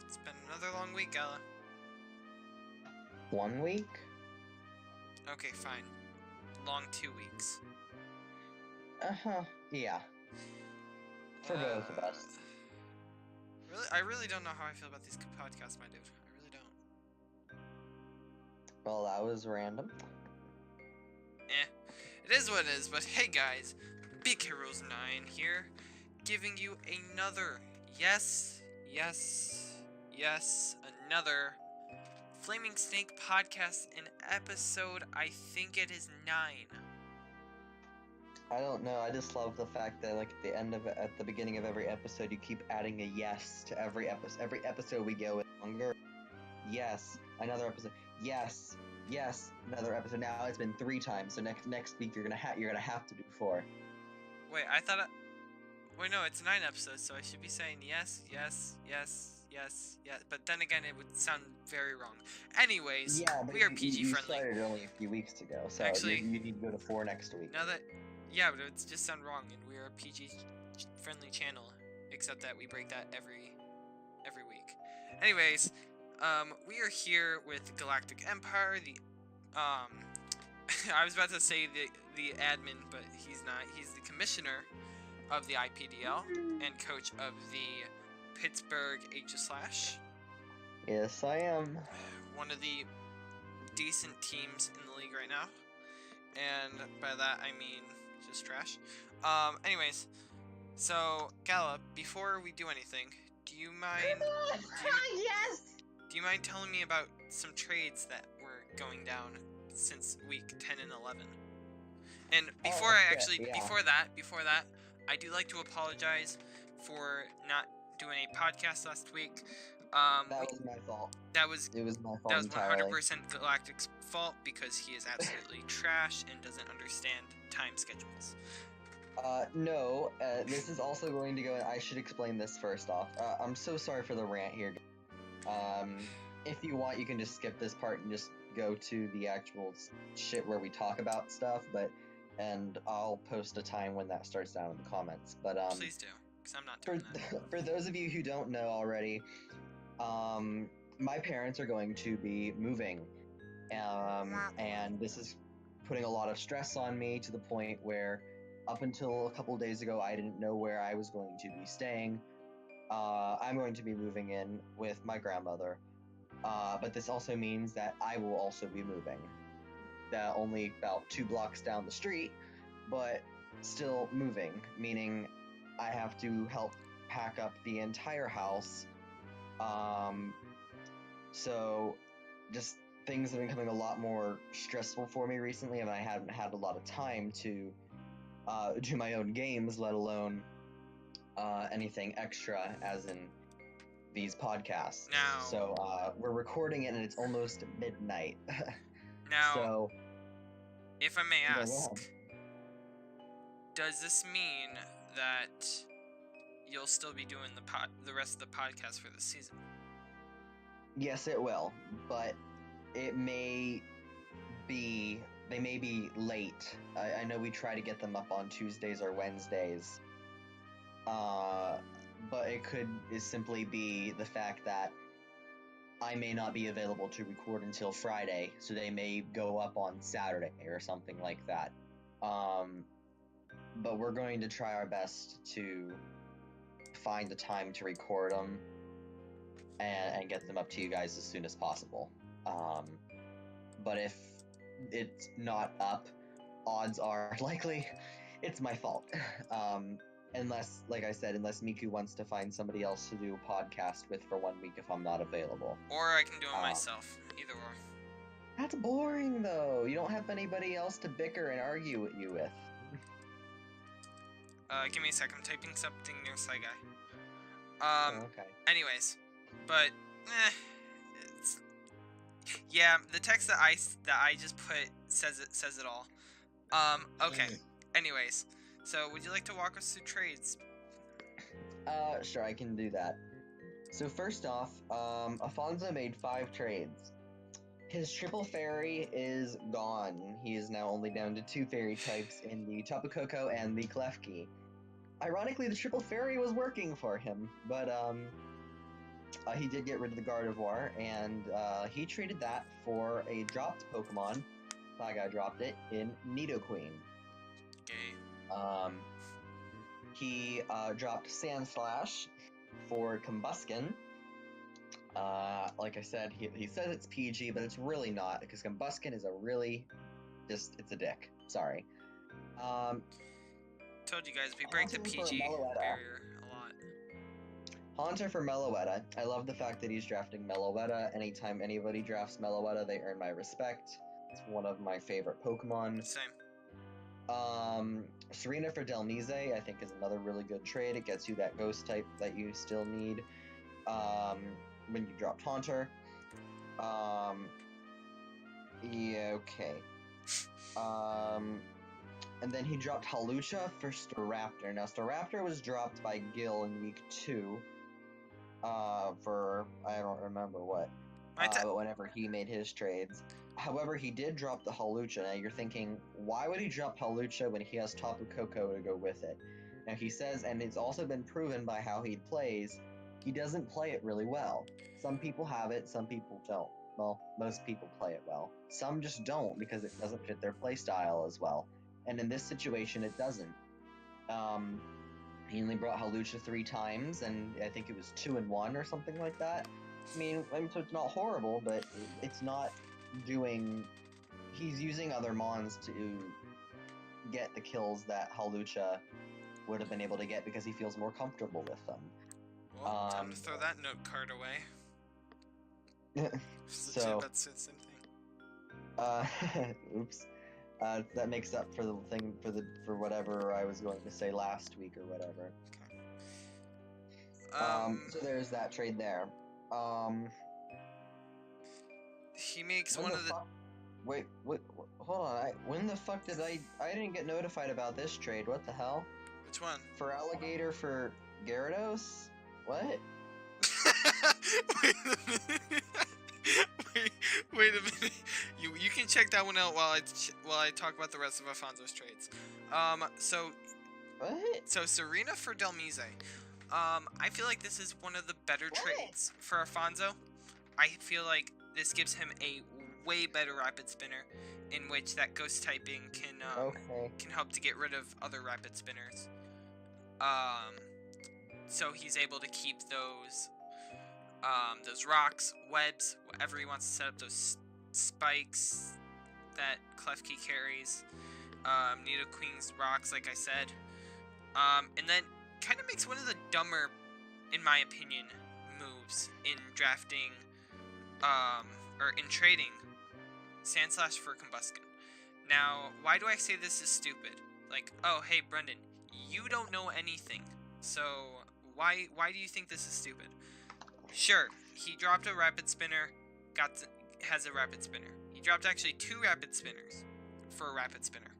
It's been another long week, Ella. 1 week? Okay, fine. Long 2 weeks. Yeah. For both of us. I really don't know how I feel about these podcasts, my dude. I really don't. Well, that was random. It is what it is, but hey guys, Big Heroes 9 here, giving you another, another Flaming Snake podcast in episode, I think it is 9. I don't know, I just love the fact that at the beginning of every episode you keep adding a yes to every episode. Every episode we go with longer. Yes, another episode. Yes, another episode. Now it's been 3 times, so next week you're gonna have to do 4. Wait, wait, no, it's 9 episodes, so I should be saying yes, but then again, it would sound very wrong. Anyways, yeah, but we are PG friendly. You started only a few weeks ago, so actually, you need to go to 4 next week. Now that, yeah, but it would just sound wrong, and we are a PG friendly channel, except that we break that every week. Anyways, we are here with GalacticEmpire, I was about to say the admin, but he's not. He's the commissioner of the IPDL and coach of the Pittsburgh H/. Yes, I am. One of the decent teams in the league right now. And by that, I mean just trash. Anyways, so, Gala, before we do anything, do you mind... Yes! Do you mind telling me about some trades that were going down since week 10 and 11? And before before that, I do like to apologize for not doing a podcast last week. That was my fault. It was my fault. That was 100% entirely. Galactic's fault because he is absolutely trash and doesn't understand time schedules. No, this is also going to go, I should explain this first off. I'm so sorry for the rant here. If you want, you can just skip this part and just go to the actual shit where we talk about stuff, and I'll post a time when that starts down in the comments. But, please do, because I'm not doing that. For those of you who don't know already, my parents are going to be moving, and this is putting a lot of stress on me to the point where up until a couple days ago, I didn't know where I was going to be staying. I'm going to be moving in with my grandmother, but this also means that I will also be moving. Only about 2 blocks down the street, but still moving, meaning I have to help pack up the entire house. So just things have been becoming a lot more stressful for me recently, and I haven't had a lot of time to do my own games, let alone anything extra, as in these podcasts. Now, so we're recording it and it's almost midnight. Now, so, if I may ask, well, does this mean that you'll still be doing the rest of the podcast for this season? Yes, it will, but it may be, they may be late. I know we try to get them up on Tuesdays or Wednesdays, but it could simply be the fact that I may not be available to record until Friday, so they may go up on Saturday or something like that. But we're going to try our best to find the time to record them and get them up to you guys as soon as possible. But if it's not up, odds are likely it's my fault. Unless, like I said, unless Miku wants to find somebody else to do a podcast with for 1 week if I'm not available. Or I can do it myself. Either or. That's boring, though. You don't have anybody else to bicker and argue with you with. Give me a sec. I'm typing something near Sagia. Okay. Anyways, but yeah, the text that I just put says it all. Okay. Anyways, so would you like to walk us through trades? Sure, I can do that. So first off, Afonso made 5 trades. His triple fairy is gone. He is now only down to 2 fairy types in the Tapu Koko and the Klefki. Ironically, the triple fairy was working for him, but he did get rid of the Gardevoir, and he traded that for a dropped Pokemon. Saga dropped it in Nidoqueen. Okay. He dropped Sandslash for Combuskin. Like I said, he says it's PG, but it's really not, because Combuskin is a really it's a dick. Sorry. Told you guys, we break the PG barrier a lot. Haunter for Meloetta. I love the fact that he's drafting Meloetta. Anytime anybody drafts Meloetta, they earn my respect. It's one of my favorite Pokemon. Same. Serena for Delmise, I think, is another really good trade. It gets you that ghost type that you still need when you drop Haunter. Yeah, okay. And then he dropped Hawlucha for Staraptor. Now, Staraptor was dropped by Gil in week 2 for, I don't remember what, but whenever he made his trades. However, he did drop the Hawlucha. Now, you're thinking, why would he drop Hawlucha when he has Tapu Koko to go with it? Now, he says, and it's also been proven by how he plays, he doesn't play it really well. Some people have it, some people don't. Well, most people play it well. Some just don't because it doesn't fit their playstyle as well. And in this situation, it doesn't. He only brought Hawlucha 3 times, and I think it was 2 and 1 or something like that. I mean, so it's not horrible, but it's not doing... He's using other mons to get the kills that Hawlucha would have been able to get because he feels more comfortable with them. Well, time to throw that note card away. So... That's the same thing. Oops. That makes up for the thing for whatever I was going to say last week or whatever. Okay. So there's that trade there. He makes one of the. Wait, hold on. When the fuck did I didn't get notified about this trade? What the hell? Which one? For Alligator for Gyarados? What? Wait a minute. Wait a minute. You can check that one out while I talk about the rest of Alfonso's trades. So what? So Serena for Delmise. I feel like this is one of the better trades for Alfonso. I feel like this gives him a way better Rapid Spinner, in which that Ghost typing can help to get rid of other Rapid Spinners. So he's able to keep those rocks, webs, whatever he wants to set up, those spikes that Klefki carries, Nidoqueen's rocks, like I said, and then kind of makes one of the dumber, in my opinion, moves in drafting, or in trading Sandslash for Combuskin. Now, why do I say this is stupid? Like, oh, hey, Brendan, you don't know anything, so why do you think this is stupid? Sure, he dropped a Rapid Spinner, has a Rapid Spinner. He dropped actually 2 Rapid Spinners for a Rapid Spinner.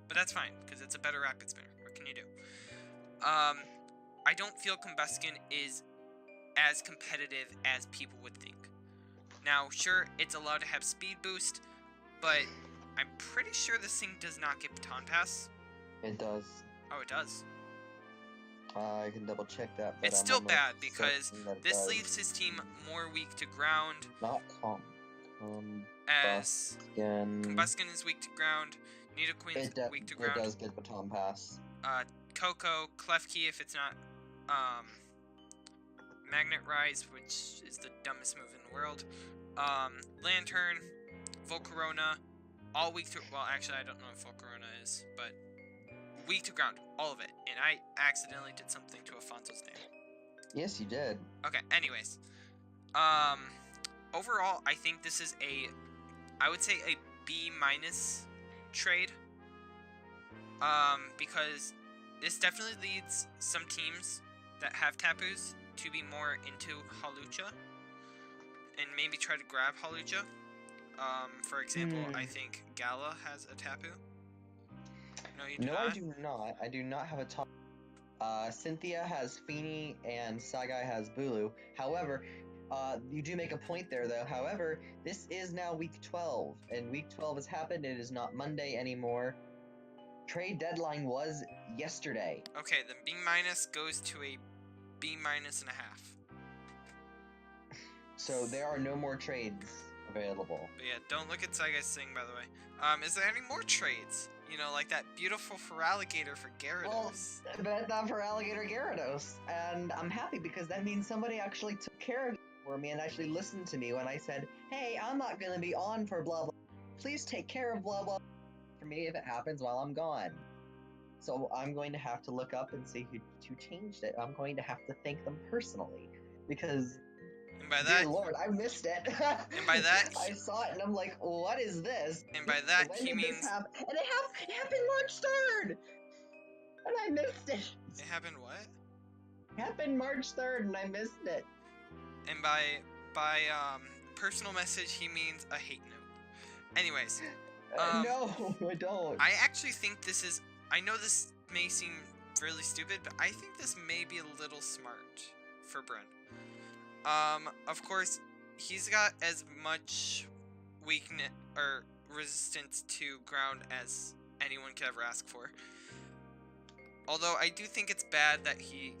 But that's fine, because it's a better Rapid Spinner. What can you do? I don't feel Combuskin is as competitive as people would think. Now, sure, it's allowed to have Speed Boost, but I'm pretty sure this thing does not get Baton Pass. It does. Oh, it does. I can double check that. But it's still bad because this leaves his team more weak to ground. Not as Combuskin is weak to ground. Nidoqueen's weak to ground. It does get Baton Pass. Coco, Klefki if it's not Magnet Rise, which is the dumbest move in the world. Lantern, Volcarona, all weak to... Well, actually, I don't know if Volcarona is, but weak to ground, all of it. And I accidentally did something to Alfonso's name. Yes, you did. Okay, anyways. Overall, I think this is I would say a B- trade. Because this definitely leads some teams that have Tapus to be more into Hawlucha and maybe try to grab Hawlucha. For example, I think Gala has a Tapu. No, you do not? No, I do not. I do not have a Tapu. Cynthia has Feeny and Sagai has Bulu. However, you do make a point there, though. However, this is now week 12, and week 12 has happened. It is not Monday anymore. Trade deadline was yesterday. Okay, then B- goes to a B- and a half. So there are no more trades available. But yeah, don't look at Saiga's thing, by the way. Is there any more trades? You know, like that beautiful Feraligator for Gyarados. Well, but not for Alligator Gyarados. And I'm happy because that means somebody actually took care of it for me and actually listened to me when I said, hey, I'm not going to be on for blah, blah. Please take care of blah, blah for me if it happens while I'm gone. So I'm going to have to look up and see who changed it. I'm going to have to thank them personally because... And by that, dear Lord, I missed it. And by that, I saw it and I'm like, what is this? And by that, when he did means this happen? And it happened March 3rd, and I missed it. It happened what? It happened March 3rd, and I missed it. And by personal message, he means a hate note. Anyways, no, I don't. I actually think this is. I know this may seem really stupid, but I think this may be a little smart for Brent. Of course, he's got as much weakness or resistance to ground as anyone could ever ask for. Although I do think it's bad that he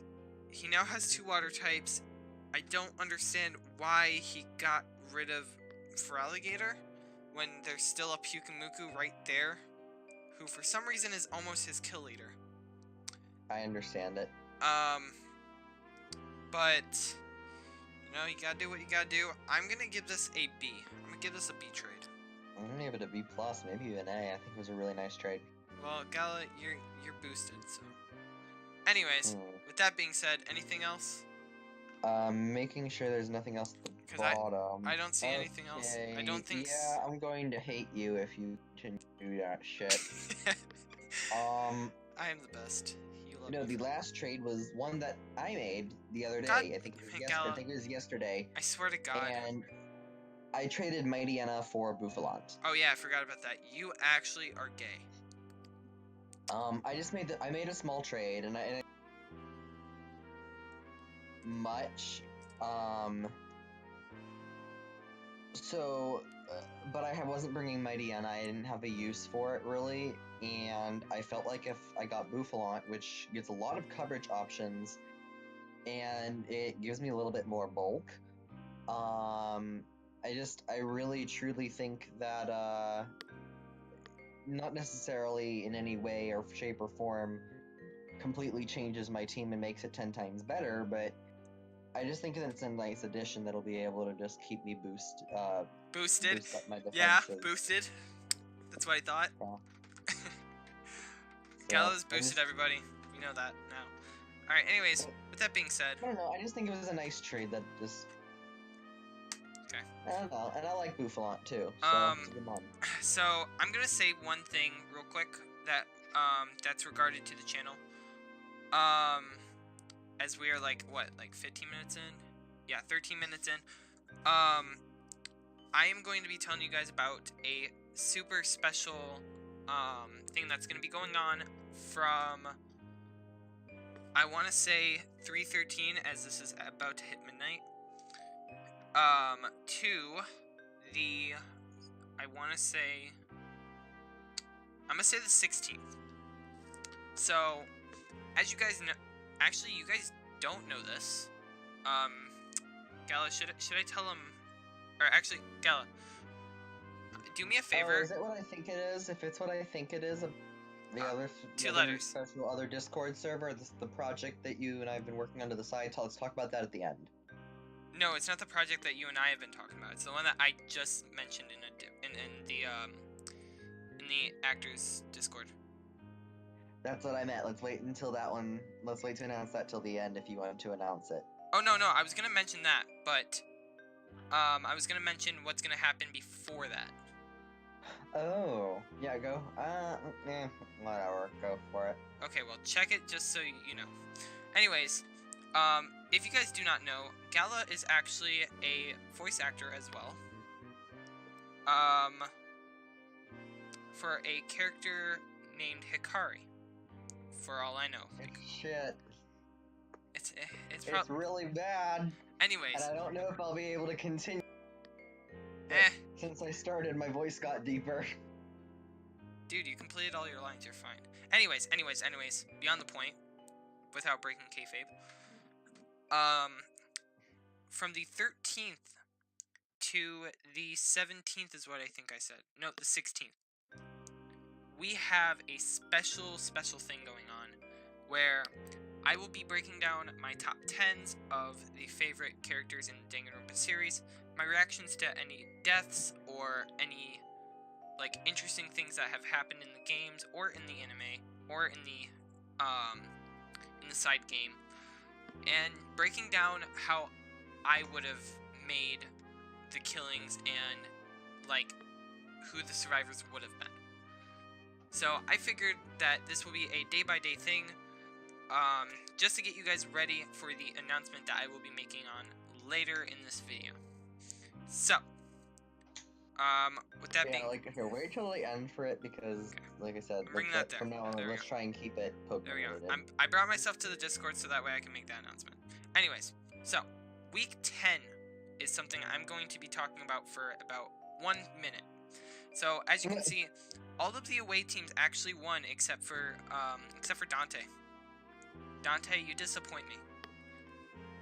now has 2 water types. I don't understand why he got rid of Feraligator when there's still a Pyukumuku right there, who for some reason is almost his kill leader. I understand it. But you know, you gotta do what you gotta do. I'm gonna give this a B. I'm gonna give this a B trade. I'm gonna give it a B+, maybe even A. I think it was a really nice trade. Well, Gala, you're boosted, so. Anyways, with that being said, anything else? Making sure there's nothing else at the bottom. I don't see anything else. I don't think. Yeah, I'm going to hate you if you continue to do that shit. I am the best. You know, the last trade was one that I made the other day. God, I think it was yesterday. I swear to God. And I traded Mightyena for Bouffalant. Oh yeah, I forgot about that. You actually are gay. I made a small trade, and I much, but I wasn't bringing Mightyena. I didn't have a use for it really, and I felt like if I got Bouffalant, which gets a lot of coverage options, and it gives me a little bit more bulk, I really truly think that, not necessarily in any way or shape or form completely changes my team and makes it 10 times better, but I just think that it's a nice addition that'll be able to just keep me boosted. Boost up my defenses. Yeah, boosted. That's what I thought. Yeah. Gala's boosted, everybody. We know that now. Alright, anyways, with that being said... I don't know, I just think it was a nice trade that just... Okay. I don't know, and I like Bouffalant too, so it's a good one. So, I'm gonna say one thing real quick that, that's regarded to the channel. As we are like, what, like 15 minutes in? Yeah, 13 minutes in. I am going to be telling you guys about a super special, thing that's gonna be going on from, I want to say 3:13, as this is about to hit midnight, to the, I want to say, I'm gonna say the 16th. So, as you guys know, actually, you guys don't know this. Gala, should I tell him, or actually, Gala, do me a favor. Oh, is it what I think it is? If it's what I think it is, the other 2 letters. Special other Discord server, the project that you and I have been working on to the side. Let's talk about that at the end. No, it's not the project that you and I have been talking about. It's the one that I just mentioned in the actors Discord. That's what I meant. Let's wait until that one. Let's wait to announce that till the end if you want to announce it. Oh no, I was gonna mention that, but I was gonna mention what's gonna happen before that. Oh, yeah, go. Whatever, go for it. Okay, well, check it just so you know. Anyways, if you guys do not know, Gala is actually a voice actor as well. For a character named Hikari. For all I know. Shit. It's really bad. Anyways. And I don't know if I'll be able to continue. Since I started, my voice got deeper. Dude, you completed all your lines, you're fine. Anyways, beyond the point, without breaking kayfabe. From the 13th to the 17th is what I think I said. No, the 16th. We have a special thing going on where I will be breaking down my top 10s of the favorite characters in Danganronpa series, my reactions to any deaths or any like interesting things that have happened in the games or in the anime or in the side game, and breaking down how I would have made the killings and like who the survivors would have been. So I figured that this will be a day-by-day thing, just to get you guys ready for the announcement that I will be making on later in this video. So, with that being... like, here, wait till the end for it, because, like I said, bring that there. From now on, let's try and keep it Pokemon There we go. related. I brought myself to the Discord so that way I can make that announcement. Anyways, so, week 10 is something I'm going to be talking about for about 1 minute. So, as you can see, all of the away teams actually won except for Dante. Dante, you disappoint me.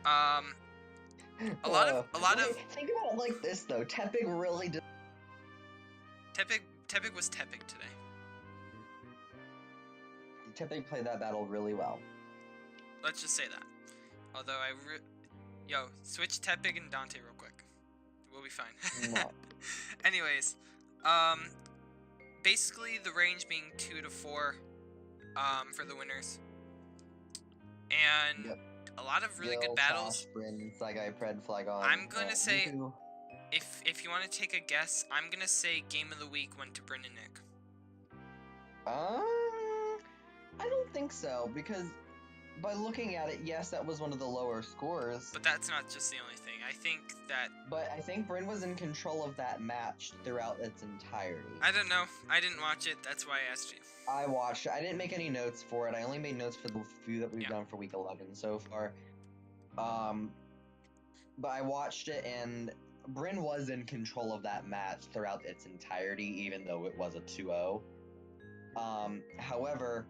A lot of think about it like this though. Tepig really did. Tepig was Tepig today. Tepig played that battle really well. Let's just say that. Although yo, switch Tepig and Dante real quick. We'll be fine. No. Anyways, basically the range being 2 to 4, for the winners, and yep. A lot of really good battles. Sagia, Pred, Flagon. I'm gonna say, if you want to take a guess, I'm gonna say Game of the Week went to Bryn and Nick. I don't think so, because by looking at it, yes, that was one of the lower scores. But that's not just the only thing. I think that... But I think Bryn was in control of that match throughout its entirety. I don't know. I didn't watch it. That's why I asked you. I watched it. I didn't make any notes for it. I only made notes for the few that we've done for week 11 so far. But I watched it, and Bryn was in control of that match throughout its entirety, even though it was a 2-0. However,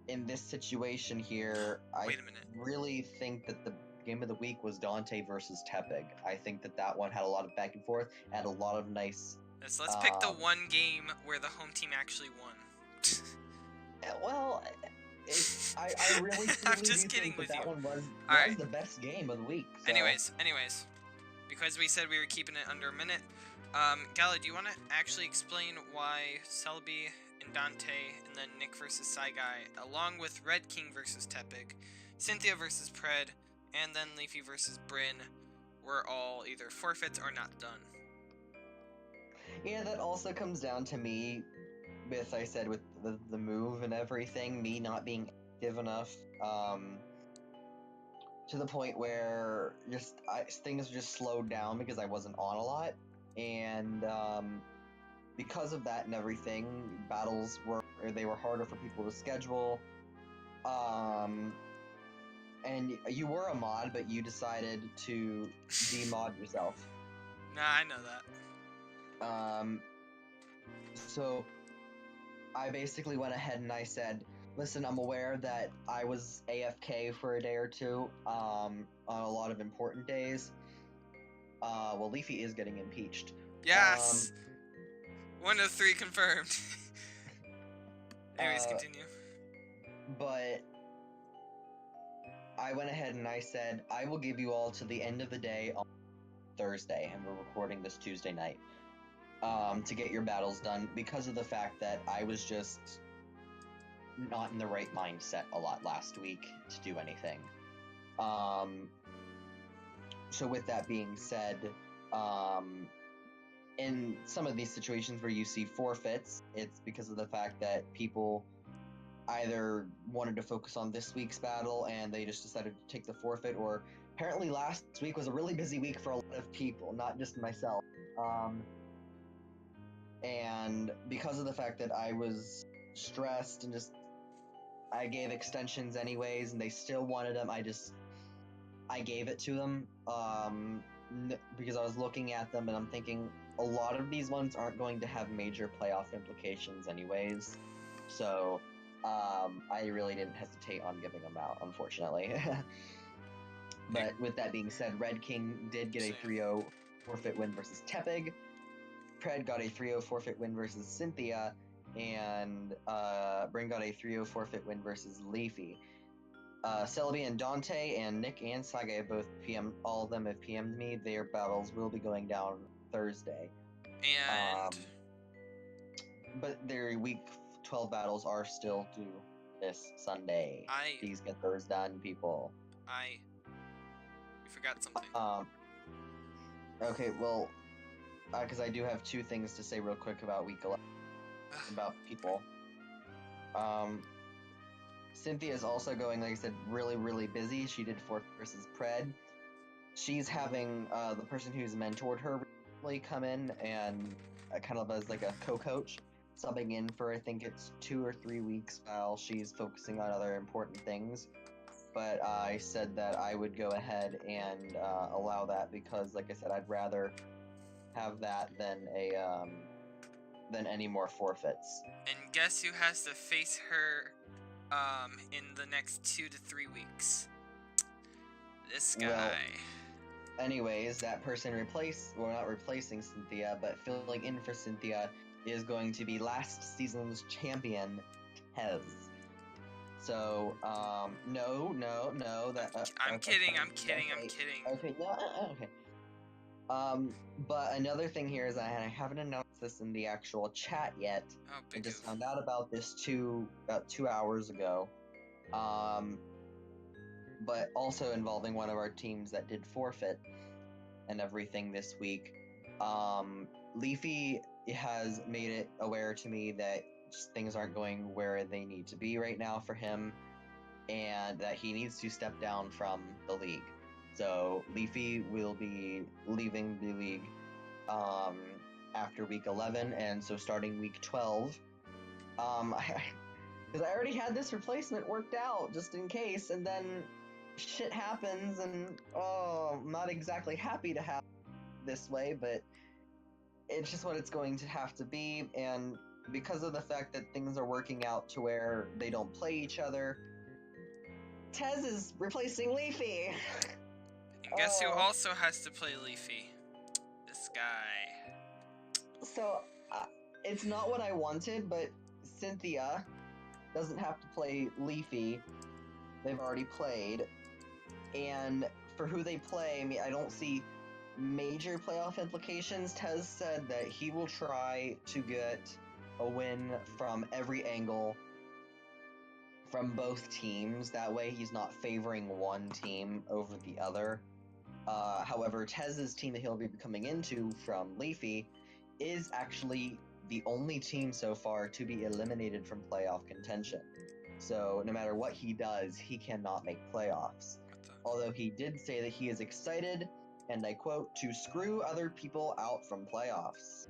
in this situation here, I really think that the game of the week was Dante versus Tepig. I think that one had a lot of back and forth, had a lot of nice... Yes, let's pick the one game where the home team actually won. Well, I really I'm just kidding with that you. one was the best game of the week. So. Anyways, because we said we were keeping it under a minute, Gala, do you want to actually explain why Selby and Dante, and then Nick versus Sagia, along with Red King versus Tepig, Cynthia versus Pred, and then Leafy versus Bryn, were all either forfeits or not done? Yeah, that also comes down to me, with the move and everything, me not being active enough, to the point where things just slowed down because I wasn't on a lot, and because of that and everything, battles were harder for people to schedule. And you were a mod, but you decided to demod yourself. Nah, I know that. So I basically went ahead and I said, listen, I'm aware that I was AFK for a day or two, on a lot of important days. Well, Leafy is getting impeached. Yes! 1 of 3 confirmed. Anyways, continue. But I went ahead and I said, I will give you all to the end of the day on Thursday, and we're recording this Tuesday night, to get your battles done, because of the fact that I was just not in the right mindset a lot last week to do anything. So with that being said, in some of these situations where you see forfeits, it's because of the fact that people either wanted to focus on this week's battle and they just decided to take the forfeit, or apparently last week was a really busy week for a lot of people, not just myself. And because of the fact that I was stressed and I gave extensions anyways, and they still wanted them, I gave it to them, because I was looking at them and I'm thinking, a lot of these ones aren't going to have major playoff implications anyways, so I really didn't hesitate on giving them out, unfortunately. But with that being said, Red King did get a 3-0 forfeit win versus Tepig. Pred got a 3-0 forfeit win versus Cynthia, and Bryn got a 3-0 forfeit win versus Leafy. Celebi and Dante and Nick and Saga both all of them have PM'd me. Their battles will be going down Thursday. And but their week 12 battles are still due this Sunday. Please get those done, people. You forgot something. Okay, well, because I do have 2 things to say real quick about week 11 about people. Cynthia's also going, like I said, really, really busy. She did 4th versus Pred. She's having the person who's mentored her recently come in and kind of as like a co-coach, subbing in for I think it's 2 or 3 weeks while she's focusing on other important things. But I said that I would go ahead and allow that because, like I said, I'd rather have that than any more forfeits. And guess who has to face her in the next 2 to 3 weeks? This guy. Well, anyways, that person not replacing Cynthia, but filling in for Cynthia is going to be last season's champion, Tez. So, no. I'm kidding. Okay, no, okay. But another thing here is I haven't announced this in the actual chat yet. I just found out about this about 2 hours ago. But also involving one of our teams that did forfeit and everything this week. Leafy has made it aware to me that things aren't going where they need to be right now for him, and that he needs to step down from the league. So Leafy will be leaving the league after week 11, and so starting week 12, because I already had this replacement worked out just in case, and then shit happens, and I'm not exactly happy to have this way, but it's just what it's going to have to be. And because of the fact that things are working out to where they don't play each other, Tez is replacing Leafy. And guess who also has to play Leafy? This guy. So, it's not what I wanted, but Cynthia doesn't have to play Leafy. They've already played. And for who they play, I mean, I don't see major playoff implications. Tez said that he will try to get a win from every angle from both teams. That way he's not favoring one team over the other. However, Tez's team that he'll be coming into from Leafy is actually the only team so far to be eliminated from playoff contention. So no matter what he does, he cannot make playoffs. Although he did say that he is excited, and I quote, to screw other people out from playoffs.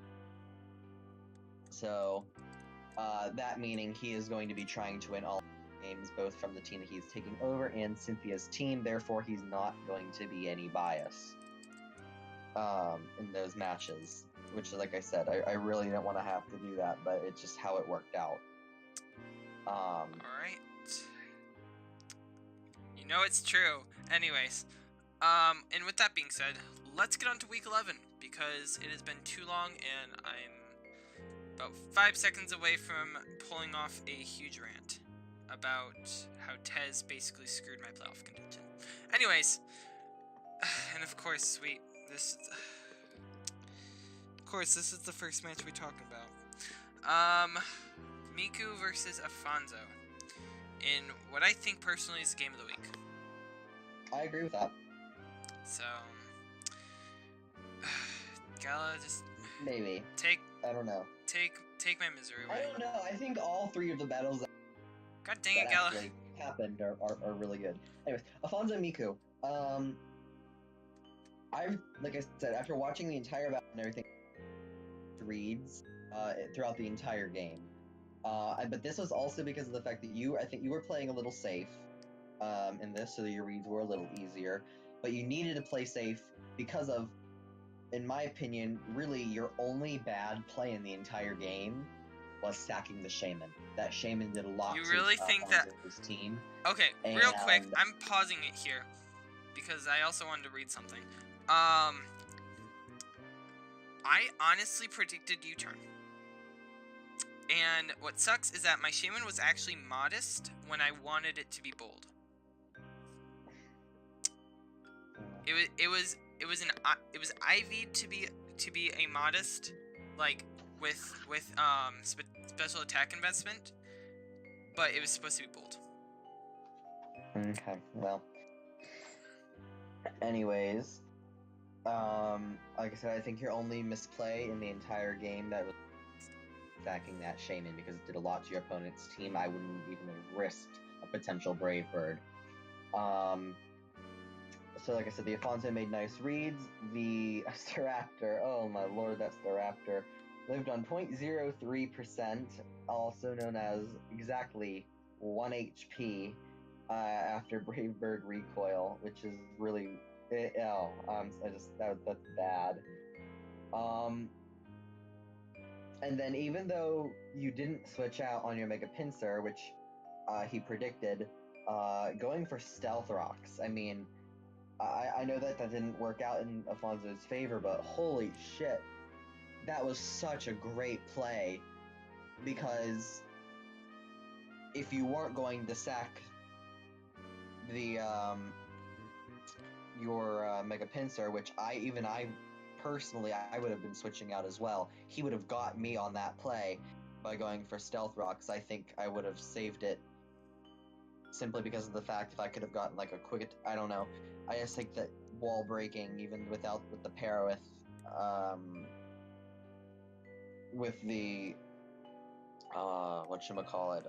So, that meaning he is going to be trying to win all games, both from the team that he's taking over and Cynthia's team. Therefore, he's not going to be any bias in those matches. Which, like I said, I really didn't want to have to do that, but it's just how it worked out. Alright. You know it's true. Anyways, and with that being said, let's get on to week 11, because it has been too long, and I'm about 5 seconds away from pulling off a huge rant about how Tez basically screwed my playoff contention. Anyways, and of course, this is the first match we're talking about. Miku versus Afonso, in what I think personally is the game of the week. I agree with that. So, Gala, just maybe I don't know. Take my misery away. I don't know. I think all 3 of the battles God dang it, Gala. actually happened are really good. Anyways, Afonso Miku. Like I said, after watching the entire battle and everything, reads throughout the entire game. But this was also because of the fact that I think you were playing a little safe in this, so that your reads were a little easier. But you needed to play safe because of, in my opinion, really your only bad play in the entire game was stacking the Shaman. That Shaman did a lot. You really think that? His team. Okay, real quick, I'm pausing it here because I also wanted to read something. I honestly predicted U-turn. And what sucks is that my Shaman was actually modest when I wanted it to be bold. It was IV'd to be a modest, like with special attack investment, but it was supposed to be bold. Okay, well. Anyways, like I said, I think your only misplay in the entire game that was stacking that Shaman, because it did a lot to your opponent's team. I wouldn't even have risked a potential Brave Bird. So like I said, the Afonso made nice reads. The Staraptor, oh my lord, that Staraptor lived on 0.03%, also known as exactly 1 HP after Brave Bird recoil, which is really that's bad. And then even though you didn't switch out on your Mega Pinsir, which he predicted, going for Stealth Rocks, I mean, I know that didn't work out in Afonso's favor, but holy shit, that was such a great play, because if you weren't going to sack the your Mega Pinsir, which I personally I would have been switching out as well, he would have got me on that play by going for Stealth Rocks. I think I would have saved it simply because of the fact if I could have gotten like a quick, I don't know. I just think that wall breaking, even with the pair with the whatchamacallit,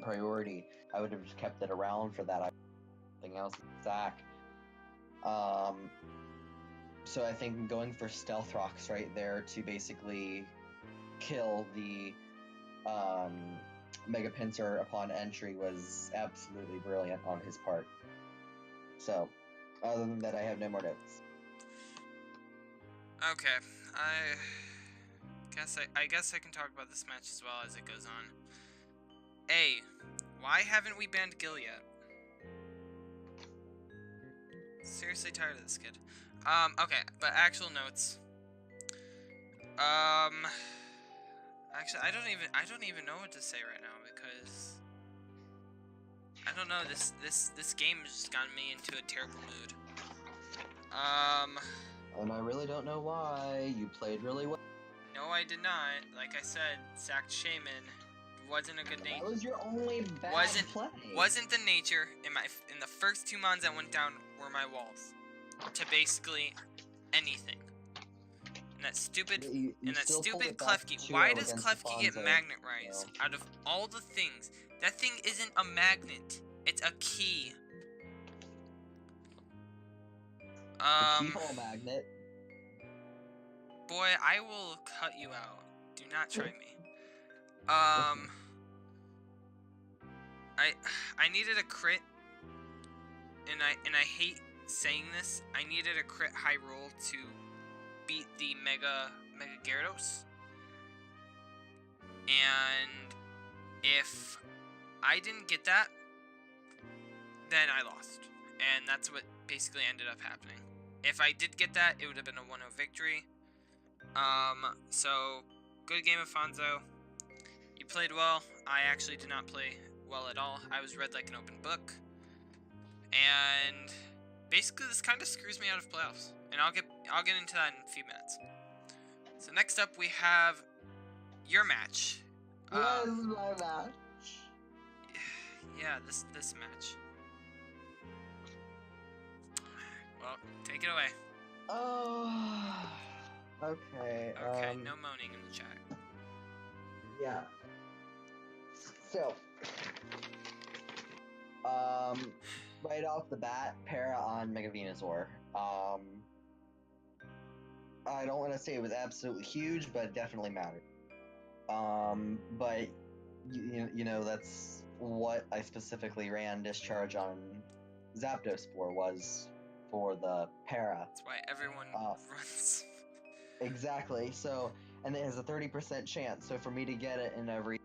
priority, I would have just kept it around for that. Something else sack. So I think going for Stealth Rocks right there to basically kill the Mega Pinsir upon entry was absolutely brilliant on his part. So, other than that, I have no more notes. Okay, I guess I can talk about this match as well as it goes on. A, why haven't we banned Gil yet? Seriously tired of this kid. Okay, but actual notes. Actually, I don't even know what to say right now because I don't know. This game has just gotten me into a terrible mood. And I really don't know why. You played really well. No, I did not. Like I said, sacked Shaman wasn't a good nature. That was your only bad play. Wasn't the nature in the first 2 mons that went down were my walls to basically anything. And that stupid Klefki. Why does Klefki get magnet rise out of all the things? That thing isn't a magnet. It's a key. The keyhole magnet. Boy, I will cut you out. Do not try me. I needed a crit, and I hate saying this. I needed a crit high roll to beat the Mega Gyarados. And if I didn't get that, then I lost. And that's what basically ended up happening. If I did get that, it would have been a 1-0 victory. So, good game, Afonso. You played well. I actually did not play well at all. I was read like an open book. And basically this kind of screws me out of playoffs. And I'll get into that in a few minutes. So next up we have your match. What is my match? Yeah, this match. Well, take it away. Oh, okay. Okay, no moaning in the chat. Yeah. So, right off the bat, para on Mega Venusaur. I don't want to say it was absolutely huge, but it definitely mattered. But you know that's what I specifically ran Discharge on Zapdos for the para. That's why everyone runs. Exactly. So, and it has a 30% chance. So for me to get it in every,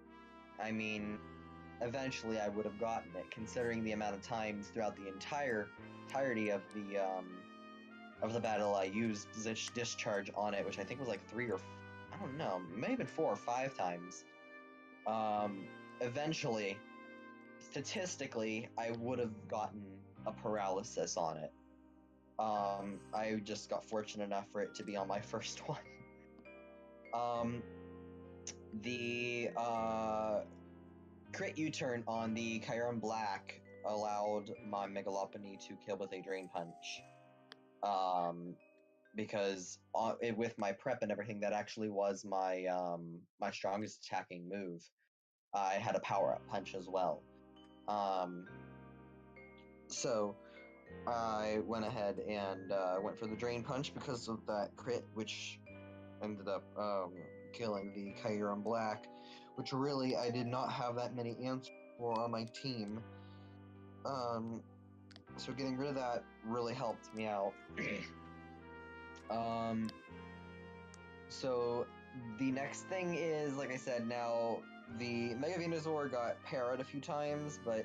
I mean, eventually I would have gotten it, considering the amount of times throughout the entirety of the of the battle, I used discharge on it, which I think was like 3 or I don't know, maybe 4 or 5 times. Eventually, statistically, I would have gotten a paralysis on it. I just got fortunate enough for it to be on my first one. The crit U-turn on the Chiron Black allowed my Megalopony to kill with a Drain Punch. Because with my prep and everything, that actually was my my strongest attacking move. I had a power-up punch as well. So I went ahead and went for the Drain Punch because of that crit, which ended up killing the Chiron Black, which really I did not have that many answers for on my team. So getting rid of that really helped me out. So the next thing is, like I said, now the Mega Venusaur got parried a few times, but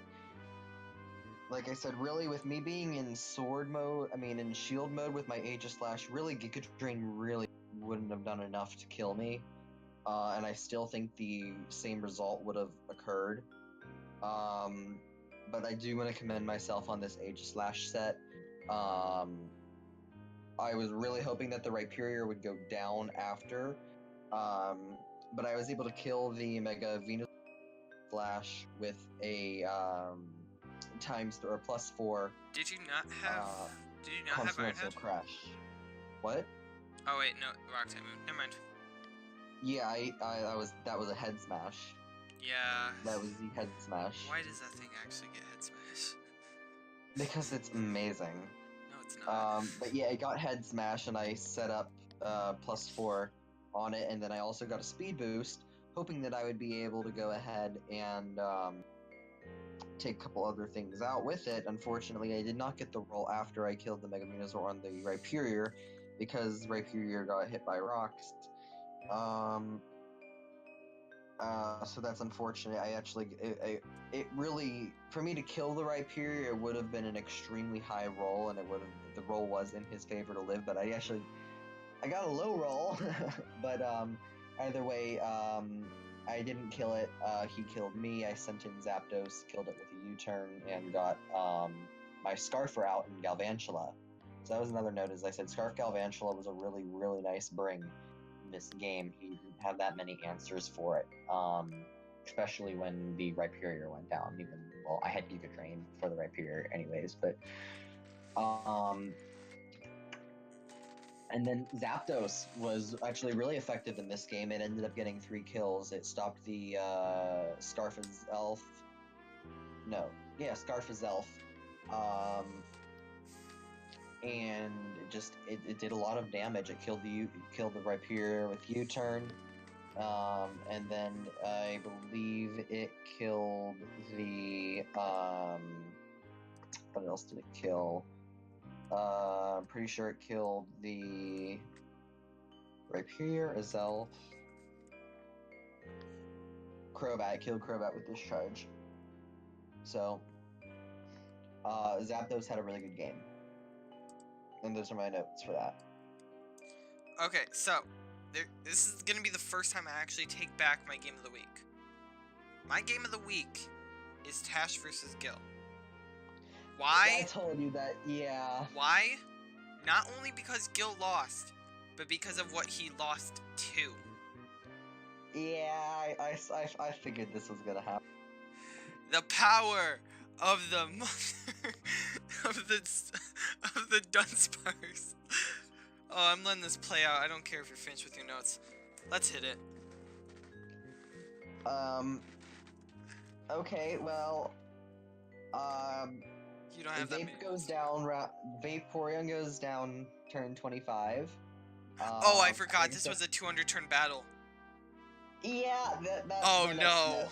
like I said, really with me being in in shield mode with my Aegis Slash, really Giga Drain really wouldn't have done enough to kill me. And I still think the same result would have occurred. But I do want to commend myself on this Aegis Slash set. I was really hoping that the Rhyperior would go down after, but I was able to kill the Mega Venus Slash with a +4. Did you not have? Did you not have Iron Head? Crash. What? Oh wait, no, Rock Type Moon. Never mind. Yeah, that was a head smash. Yeah. That was the head smash. Why does that thing actually get head smash? Because it's amazing. No, it's not. But yeah, it got head smash, and I set up +4 on it, and then I also got a speed boost, hoping that I would be able to go ahead and take a couple other things out with it. Unfortunately, I did not get the roll after I killed the Mega Venusaur on the Rhyperior, because Rhyperior got hit by rocks. So that's unfortunate. It really, for me to kill the Rhyperior, it would have been an extremely high roll, and the roll was in his favor to live, but I got a low roll. But either way, I didn't kill it. He killed me. I sent in Zapdos, killed it with a U-turn, and got my Scarfer out in Galvantula. So that was another note, as I said, Scarf Galvantula was a really, really nice bring in this game. He didn't have that many answers for it, especially when the Rhyperior went down. Well, I had Giga Drain for the Rhyperior anyways, but and then Zapdos was actually really effective in this game. It ended up getting 3 kills. It stopped the Scarfazelf. And it did a lot of damage. It killed the Rhyperior with U-turn. And then I believe it killed the what else did it kill? I'm pretty sure it killed the Rhyperior, Azelf, Crobat. It killed Crobat with Discharge. So Zapdos had a really good game. And those are my notes for that. Okay, so this is gonna be the first time I actually take back my game of the week. My game of the week is Tash versus Gil. Why? I told you that, yeah. Why? Not only because Gil lost, but because of what he lost to. Yeah, I figured this was gonna happen. The power of the mother of the Dunsparce. Oh, I'm letting this play out. I don't care if you're finished with your notes. Let's hit it. Okay, well, you don't have that many. Vaporeon goes down turn 25. Oh, I forgot this was a 200 turn battle. Yeah, that's oh no.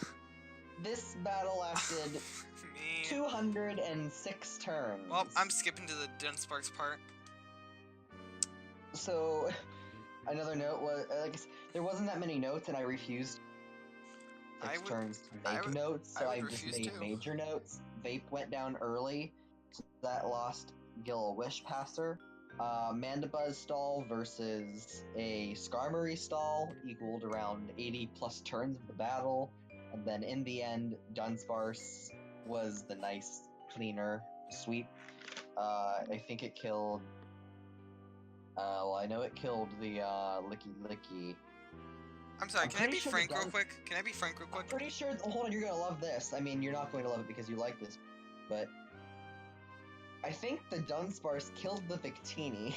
This battle lasted 206 turns. Well, I'm skipping to the Dunsparce part. So, another note was, there wasn't that many notes, and I refused turns to make notes, so I just made major notes. Vape went down early, so that lost Gil a Wish Passer. Mandibuzz stall versus a Skarmory stall equaled around 80 plus turns of the battle, and then in the end, Dunsparce was the nice, cleaner sweep. I think it killed. Well, I know it killed the Licky. I'm sorry, can I be sure frank real quick? Can I be frank real quick? I'm pretty sure. Hold on, you're gonna love this. I mean, you're not going to love it because you like this, but I think the Dunsparce killed the Victini.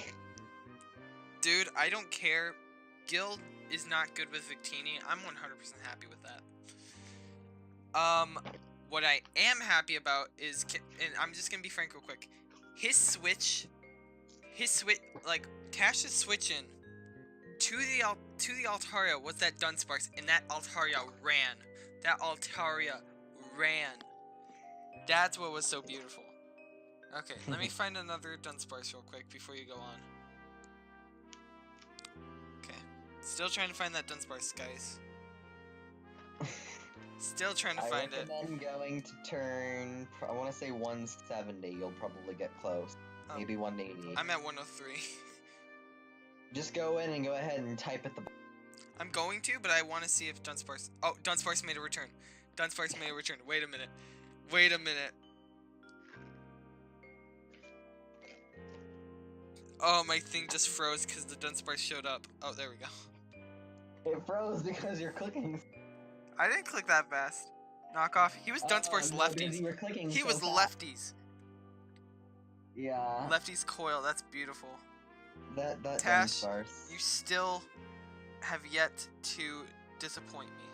Dude, I don't care. Guild is not good with Victini. I'm 100% happy with that. What I am happy about is, and I'm just gonna be frank real quick. His switch, like Tash's switch in to the Altaria was that Dunsparce, and that Altaria ran. That's what was so beautiful. Okay, let me find another Dunsparce real quick before you go on. Okay, still trying to find that Dunsparce, guys. Still trying to find it. I recommend going to turn, I want to say 170. You'll probably get close. Maybe 180. I'm at 103. Just go in and go ahead and type at the. I'm going to, but I want to see if Dunsparce. Oh, Dunsparce made a return. Dunsparce made a return. Wait a minute. Wait a minute. Oh, my thing just froze because the Dunsparce showed up. Oh, there we go. It froze because you're clicking. I didn't click that fast. Knock off. He was Dunsparce lefties. He was lefties. Yeah. Lefties coil. That's beautiful. That Tash, Dunsparce. you still have yet to disappoint me.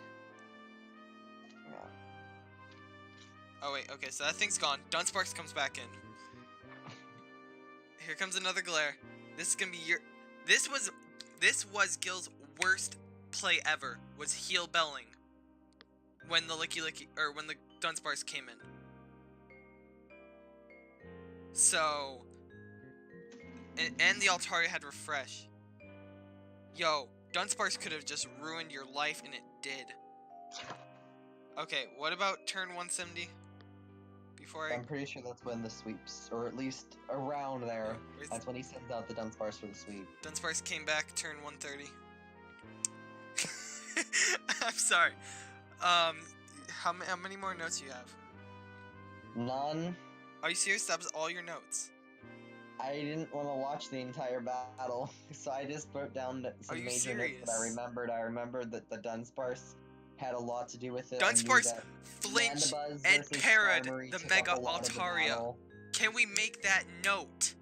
Yeah. Oh wait, okay, so that thing's gone. Dunsparce comes back in. Here comes another glare. This is gonna be your. This was Gil's worst play ever. Was heal belling when the when the Dunsparce came in. So. And the Altaria had refresh. Yo, Dunsparce could have just ruined your life, and it did. Okay, what about turn 170? I'm pretty sure that's when the sweeps, or at least around there. That's when he sends out the Dunsparce for the sweep. Dunsparce came back, turn 130. I'm sorry. How many more notes do you have? None. Are you serious? That was all your notes? I didn't want to watch the entire battle, so I just wrote down some major notes that I remembered. I remembered that the Dunsparce had a lot to do with it. Dunsparce flinched and parried the Mega Altaria. Can we make that note?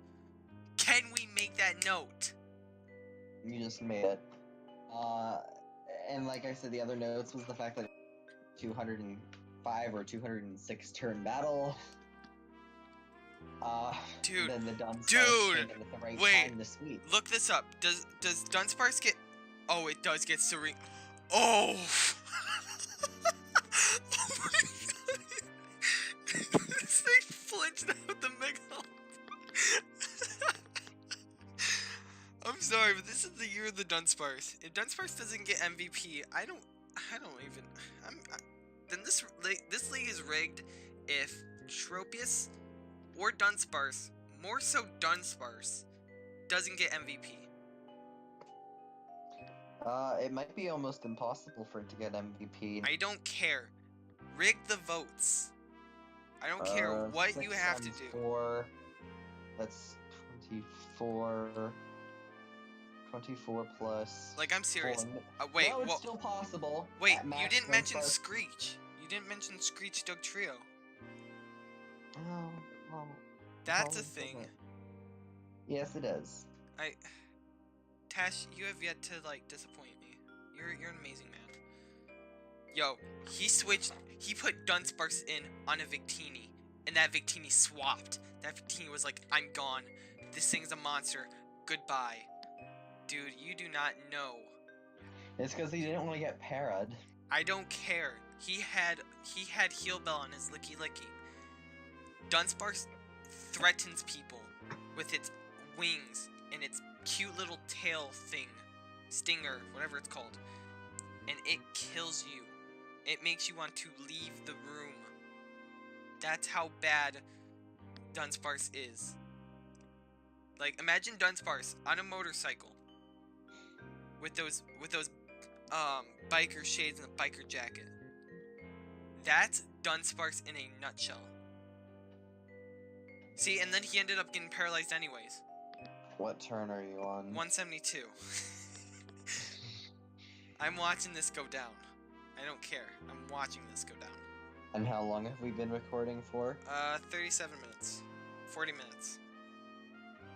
Can we make that note? You just made it. And like I said, the other notes was the fact that 205 or 206 turn battle. Dude, then the Dunsparce came in at the right time to sweep. Look this up. Does Dunsparce get? Oh, it does get Serene. Oh! Oh my god! This thing flinched out the Mega. I'm sorry, but this is the year of the Dunsparce. If Dunsparce doesn't get MVP, I don't even. Then this league is rigged if Tropius or Dunsparce, more so Dunsparce, doesn't get MVP. It might be almost impossible for it to get MVP. I don't care. Rig the votes. I don't care what you have to do. 4, that's 24. 24 plus. Like, I'm serious. 4. Wait, no, it's still possible. Wait, you didn't mention Screech. You didn't mention Screech Doug Trio. Oh, well. That's a thing. Yes, it is. Tash, you have yet to disappoint me. You're an amazing man. Yo, he put Dunsparce in on a Victini, and that Victini swapped. That Victini was like, I'm gone. This thing's a monster. Goodbye. Dude, you do not know. It's because he didn't want to get parried. I don't care. He had Heal Bell on his Licky. Dunsparce threatens people with its wings and its cute little tail thing, stinger, whatever it's called, and it kills you. It makes you want to leave the room. That's how bad Dunsparce is. Like, imagine Dunsparce on a motorcycle with those biker shades and a biker jacket. That's Dunsparce in a nutshell. See, and then he ended up getting paralyzed anyways. What turn are you on? 172. I'm watching this go down. I don't care. I'm watching this go down. And how long have we been recording for? 37 minutes. 40 minutes.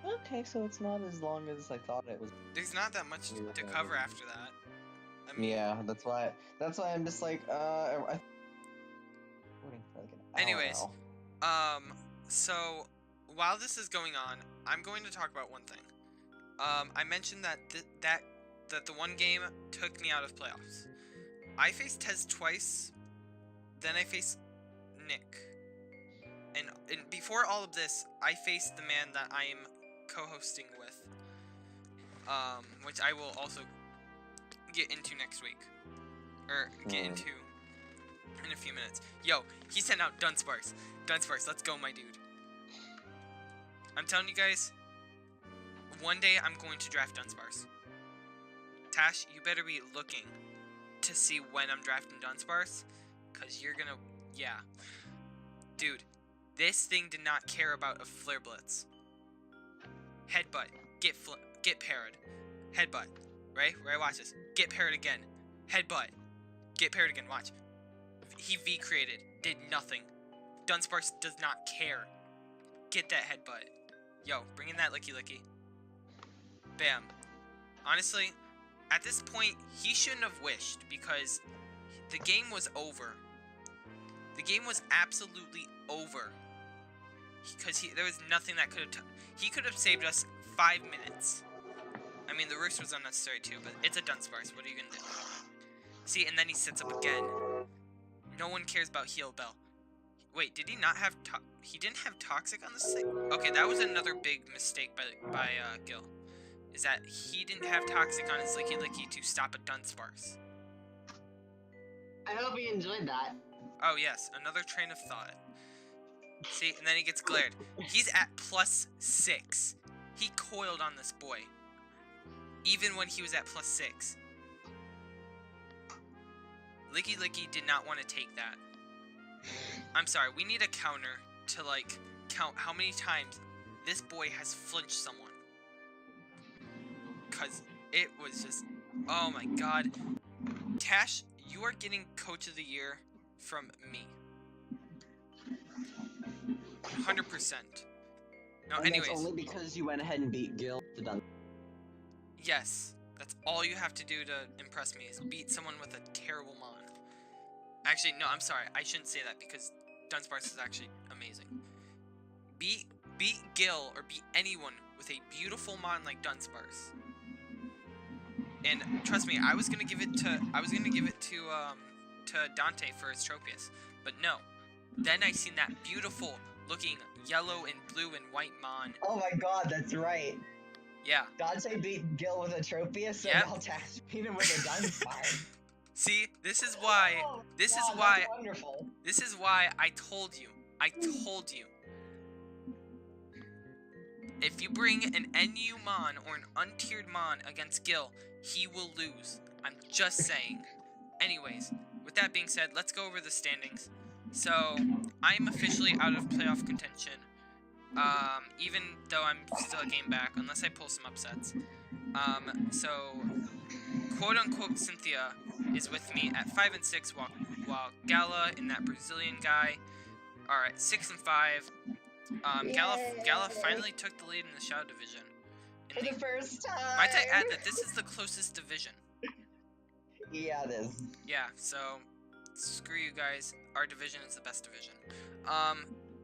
Okay, so it's not as long as I thought it was. There's not that much to cover after that. I mean, yeah, that's why I'm just like, recording for like an hour anyways, now. so while this is going on, I'm going to talk about one thing. I mentioned that that the one game took me out of playoffs. I faced Tez twice, then I faced Nick. And before all of this, I faced the man that I am co-hosting with, which I will also get into next week, or get into in a few minutes. Yo, he sent out Dunsparce. Dunsparce, let's go, my dude. I'm telling you guys, one day I'm going to draft Dunsparce. Tash, you better be looking to see when I'm drafting Dunsparce, cause you're gonna, yeah, dude. This thing did not care about a Flare Blitz. Headbutt. Get parried. Headbutt. Right? Watch this. Get parried again. Headbutt. Get parried again. Watch. He V-created. Did nothing. Dunsparce does not care. Get that headbutt. Yo, bring in that licky licky. Bam. Honestly, at this point, he shouldn't have wished because the game was over. The game was absolutely over. Because there was nothing that could have... He could have saved us 5 minutes. I mean, the roost was unnecessary too, but it's a Dunsparce. What are you going to do? See, and then he sits up again. No one cares about Heal Bell. Wait, did he not have... He didn't have Toxic on this thing? Okay, that was another big mistake by Gil. Is that he didn't have Toxic on his Licky Licky to stop a Dunsparce. I hope you enjoyed that. Oh, yes. Another train of thought. See, and then he gets glared. He's at +6. He coiled on this boy. Even when he was at +6. Licky Licky did not want to take that. I'm sorry, we need a counter to, like, count how many times this boy has flinched someone. Because it was just... Oh my god. Tash, you are getting Coach of the Year from me. 100%. No, and anyways. That's only because you went ahead and beat Gil to done. Yes, that's all you have to do to impress me is beat someone with a terrible mon. Actually, no, I'm sorry. I shouldn't say that because Dunsparce is actually amazing. Beat Gil or beat anyone with a beautiful mon like Dunsparce. And trust me, I was gonna give it to Dante for his Tropius, but no. Then I seen that beautiful looking yellow and blue and white mon. Oh my god, that's right. Yeah. Dante beat Gil with a Tropius, so Yep. now Tash beat him with a Dunsparce. See, this is why. This wow, is why. That's wonderful. This is why I told you. I told you. If you bring an NU mon or an untiered mon against Gil, he will lose. I'm just saying. Anyways, with that being said, let's go over the standings. So, I'm officially out of playoff contention. Even though I'm still a game back, unless I pull some upsets. So, quote-unquote Cynthia is with me at 5 and 6, while Gala and that Brazilian guy are at 6 and 5. Gala finally took the lead in the Shadow Division. For the first time! Might I add that this is the closest division? Yeah, it is. Yeah, so, screw you guys. Our division is the best division.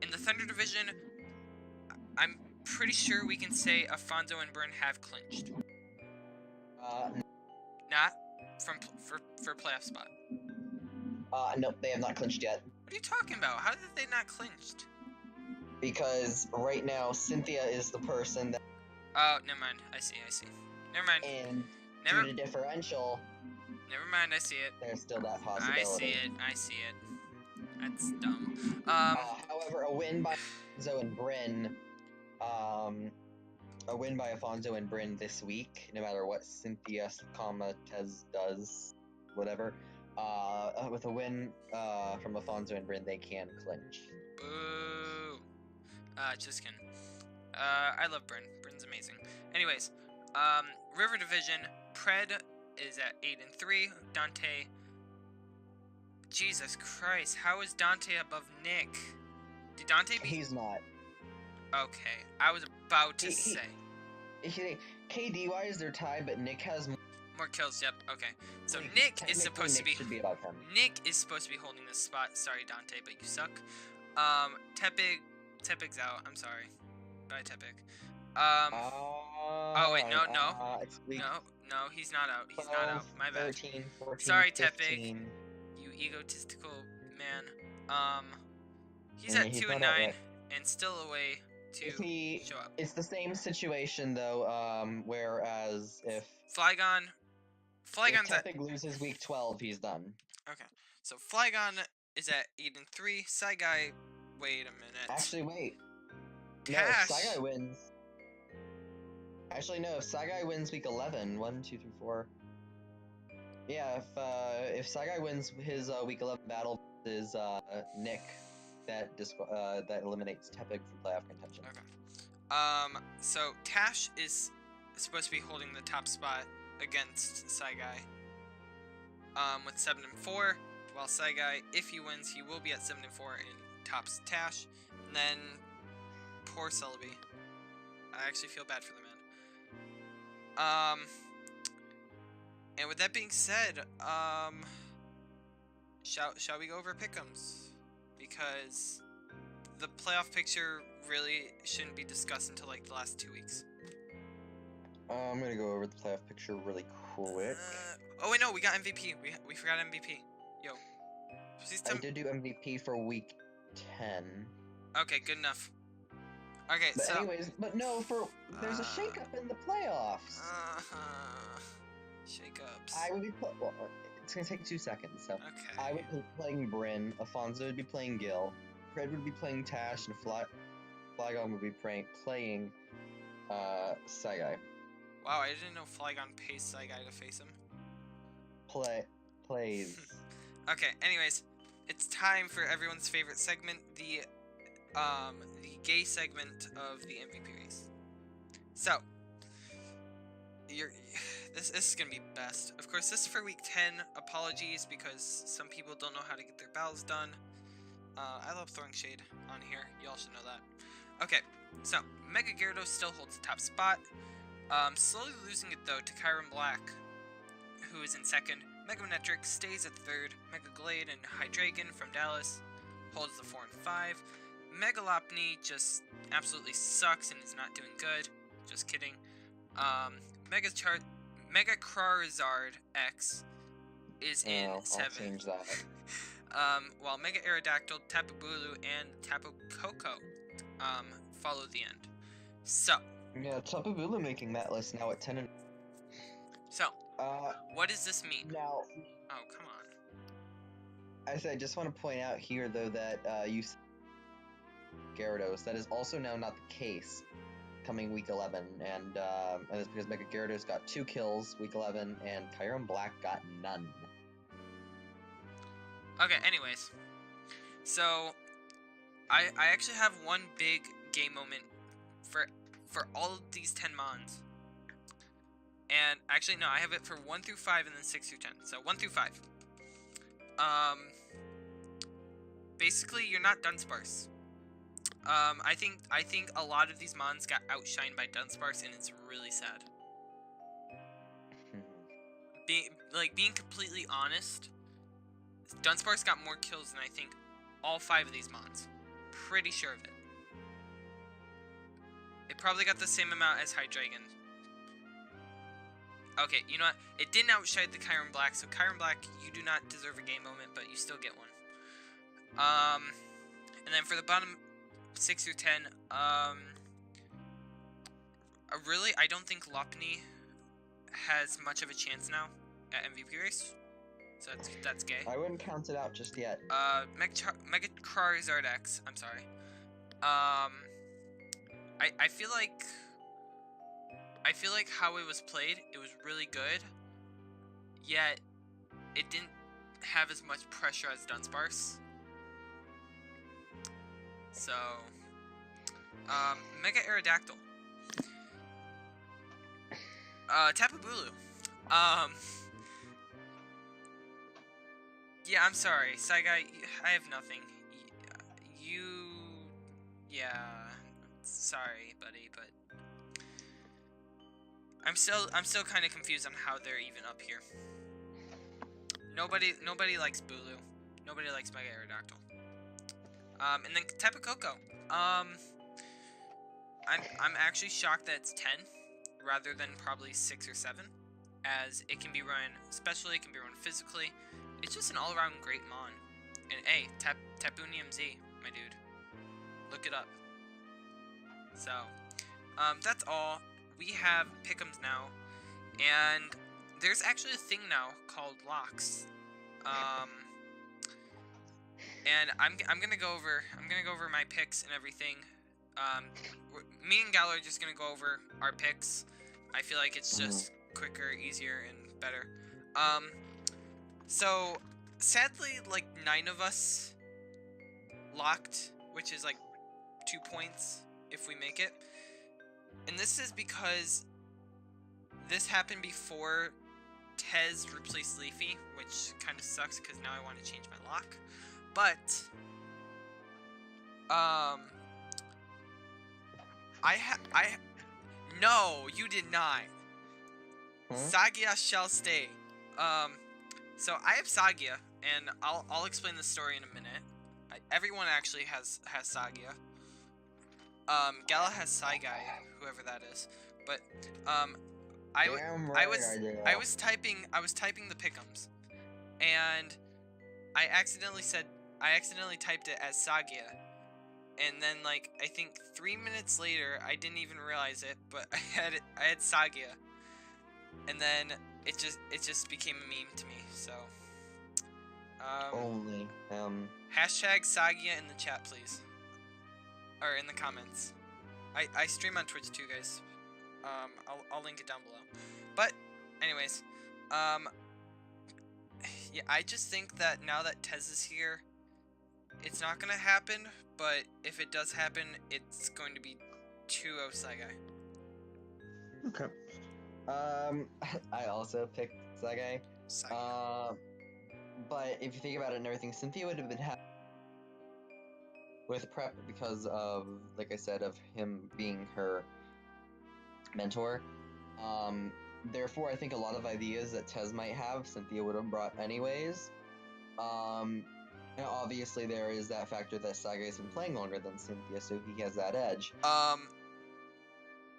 In the Thunder Division, I'm pretty sure we can say Afonso and Byrne have clinched. Not for playoff spot. Nope, they have not clinched yet. What are you talking about? How did they not clinched? Because right now, Cynthia is the person that... Oh, never mind. I see. Never mind. And Never. due to differential, Never mind. I see it. there's still that possibility. I see it. That's dumb. However, a win by Zo and Bryn a win by Afonso and Bryn this week, no matter what Cynthia, Tez does, whatever. With a win from Afonso and Bryn, they can clinch. Boo. Just kidding. I love Bryn. Bryn's amazing. Anyways, River Division, Pred is at 8-3. Dante. Jesus Christ, how is Dante above Nick? Did Dante be? He's not. Okay, I was about to say. KD-wise, they're tied, but Nick has more kills. Yep. Okay. So Nick is supposed to be. Should be about 10. Nick is supposed to be holding this spot. Sorry, Dante, but you suck. Tepig's out. I'm sorry. Bye, Tepig. Oh wait, no, he's not out. He's 12, not out. My bad. 13, 14, Sorry, 15. Tepig. You egotistical man. He's at He's 2-9 and still away to show up. It's the same situation though. Whereas if Flygon's at. Tepig loses week 12, he's done. Okay, so Flygon is at 8-3. Sagia, wait a minute. Actually, wait. Cash. No, if Sagia wins. Actually, no. If Sagia wins week 11, 1, 2, 3, 4. Yeah, if Sagia wins his week 11 battle is Nick, that eliminates Tepig from playoff contention. Okay. So Tash is supposed to be holding the top spot against Sagia. With 7-4, while Sagia, if he wins, he will be at 7-4 and tops Tash. And then poor Celebi. I actually feel bad for the man. And with that being said, shall we go over pick'ems? Because the playoff picture really shouldn't be discussed until like the last 2 weeks. I'm gonna go over the playoff picture really quick. Oh wait, no, we got MVP. We forgot MVP. Yo, please tell I did do MVP for week 10. Okay, good enough. Okay, but so anyways, there's a shakeup in the playoffs. Shakeups. I would be it's gonna take 2 seconds. So Okay. I would be playing Bryn, Afonso would be playing Gil, Fred would be playing Tash, and Flygon would be playing Sagai. Wow, I didn't know Flygon pays Sagai to face him. Plays. Okay, anyways, it's time for everyone's favorite segment, the gay segment of the MVP race. So, this is gonna be best. Of course, this is for week 10. Apologies because some people don't know how to get their battles done. I love throwing shade on here. You all should know that. Okay, so Mega Gyarados still holds the top spot. Slowly losing it though to Kyron Black, who is in second. Mega Manectric stays at third. Mega Glade and Hydreigon from Dallas holds the 4 and 5. Mega Lopunny just absolutely sucks and is not doing good. Just kidding. Mega Charizard X is in 7. I'll change that. While Mega Aerodactyl, Tapu Bulu, and Tapu Koko follow the end. So. Yeah, Tapu Bulu making that list now at 10 and. So. What does this mean? Now. Oh, come on. I just want to point out here though that you Gyarados. That is also now not the case coming week 11, and it's because Mega Gyarados got 2 kills week 11, and Kyron Black got none. Okay, anyways. So, I actually have one big game moment for all of these 10 mons. And actually, no, I have it for 1 through 5 and then 6 through 10. So, 1 through 5. Basically, you're not Dunsparce. I think a lot of these mons got outshined by Dunsparce, and it's really sad. Being completely honest, Dunsparce got more kills than I think all 5 of these mons. Pretty sure of it. It probably got the same amount as Hydreigon. Okay, you know what? It didn't outshine the Kyron Black, so Kyron Black, you do not deserve a game moment, but you still get one. And then for the bottom 6 through 10, really, I don't think Lopunny has much of a chance now at MVP race. So that's gay. I wouldn't count it out just yet. Mega Charizard X, I'm sorry. I feel like I feel like how it was played, it was really good, yet it didn't have as much pressure as Dunsparce. So, Mega Aerodactyl. Tapu Bulu. Yeah, I'm sorry, Sagia, I have nothing. Yeah, sorry, buddy, but I'm still kind of confused on how they're even up here. Nobody likes Bulu. Nobody likes Mega Aerodactyl. And then Tapu Koko. I'm actually shocked that it's 10 rather than probably 6 or 7, as it can be run specially, it can be run physically. It's just an all-around great mon. And hey, Tapunium Z, my dude. Look it up. So, that's all. We have pick'ems now, and there's actually a thing now called locks. And I'm gonna go over my picks and everything. Me and Gal are just gonna go over our picks. I feel like it's just quicker, easier, and better. So sadly, like 9 of us locked, which is like 2 points if we make it. And this is because this happened before Tez replaced Leafy, which kind of sucks because now I want to change my lock. But no, you did not. Sagia shall stay. So I have Sagia, and I'll explain the story in a minute. Everyone actually has Sagia. Gala has Saigai, whoever that is. But I was typing the pick'ems, and I accidentally typed it as Sagia, and then like I think 3 minutes later I didn't even realize it, but I had Sagia, and then it just became a meme to me. So hashtag Sagia in the chat, please, or in the comments. I stream on Twitch too, guys. I'll link it down below. But anyways, yeah, I just think that now that Tez is here, it's not gonna happen, but if it does happen, it's going to be 2-0 Sagai. Okay. I also picked Sagai. But if you think about it and everything, Cynthia would have been happy with prep because of, like I said, of him being her mentor. Therefore, I think a lot of ideas that Tez might have, Cynthia would have brought anyways. And obviously there is that factor that Sagai's been playing longer than Cynthia, so he has that edge.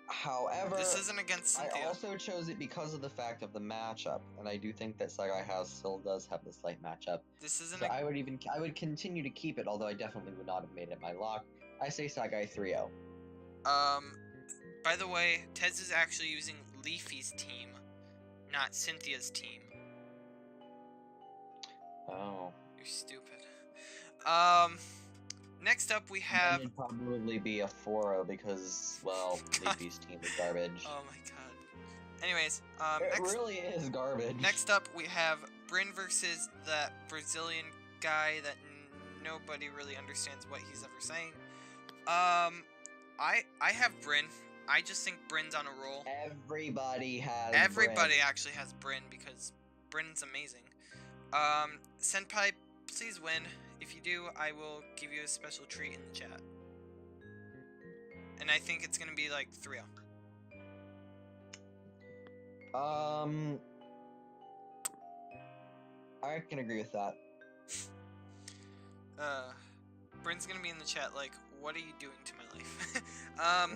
However, this isn't against Cynthia. I also chose it because of the fact of the matchup, and I do think that Sagai still does have the slight matchup. This isn't. So I would continue to keep it, although I definitely would not have made it my lock. I say Sagai 3-0. By the way, Tez is actually using Leafy's team, not Cynthia's team. Oh. You're stupid. Next up we have... It'd probably be a 4-0 because, well, Leafy's team is garbage. Oh my god. Anyways, it really is garbage. Next up we have Bryn versus that Brazilian guy that nobody really understands what he's ever saying. I have Bryn. I just think Bryn's on a roll. Everybody Everybody actually has Bryn because Bryn's amazing. Senpai, please win. If you do, I will give you a special treat in the chat. And I think it's gonna be like 3-0. I can agree with that. Bryn's gonna be in the chat like, what are you doing to my life?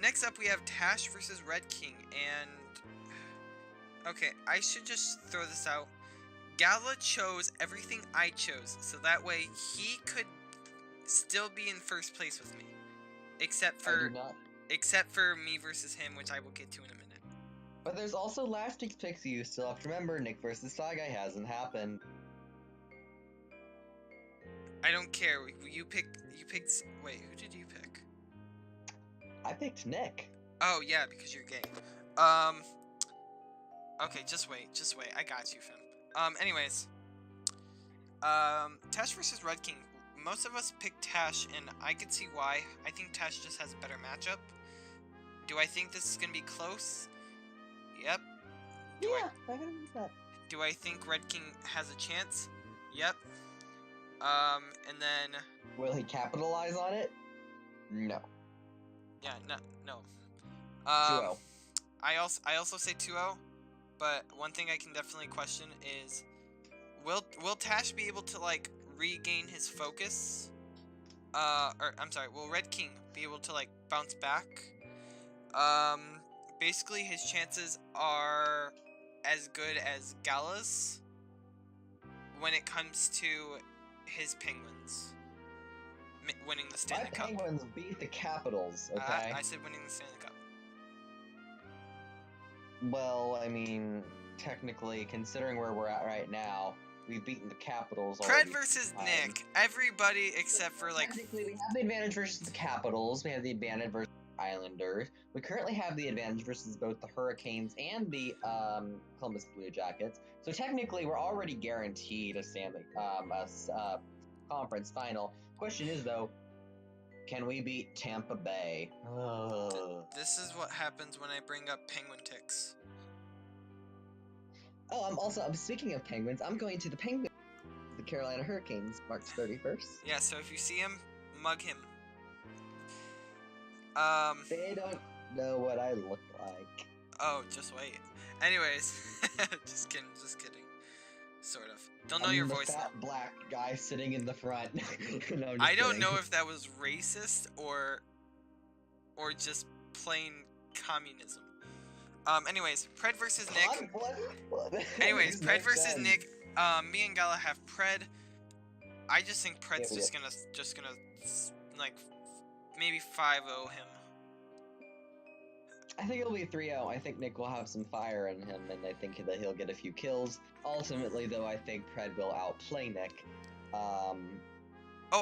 Next up we have Tash versus Red King, and... Okay, I should just throw this out. Gala chose everything I chose, so that way he could still be in first place with me. Except for me versus him, which I will get to in a minute. But there's also last week's picks you still have to remember. Nick versus Sagai hasn't happened. I don't care. You picked. Wait, who did you pick? I picked Nick. Oh yeah, because you're gay. Okay, just wait. I got you, Fim. Anyways. Tash versus Red King. Most of us picked Tash, and I can see why. I think Tash just has a better matchup. Do I think this is gonna be close? Yep. I gotta use that. Do I think Red King has a chance? Yep. And then... Will he capitalize on it? No. Yeah, no. 2-0. I also say 2-0, but one thing I can definitely question is, will Tash be able to, like, regain his focus? Will Red King be able to, like, bounce back? Basically his chances are as good as Gala's when it comes to his Penguins winning the Stanley Cup. My Penguins beat the Capitals, okay? I said winning the Stanley Cup. Well, I mean, technically, considering where we're at right now, we've beaten the Capitals Pred already. versus Nick. Everybody except for, like... Technically, we have the advantage versus the Capitals. We have the advantage versus the Islanders. We currently have the advantage versus both the Hurricanes and the Columbus Blue Jackets. So technically, we're already guaranteed a conference final. Question is, though, can we beat Tampa Bay? This is what happens when I bring up Penguin ticks. Oh, I'm speaking of Penguins, I'm going to the Carolina Hurricanes, March 31st. Yeah, so if you see him, mug him. They don't know what I look like. Oh, just wait. Anyways, just kidding. Sort of. They'll know your voice. The fat black guy sitting in the front. No, I don't know if that was racist or just plain communism. Anyways, Pred versus Nick. What? Anyways, Pred versus Nick. Me and Gala have Pred. I just think Pred's just gonna like maybe 5-0 him. I think it'll be 3-0. I think Nick will have some fire in him, and I think that he'll get a few kills. Ultimately, though, I think Pred will outplay Nick. Oh,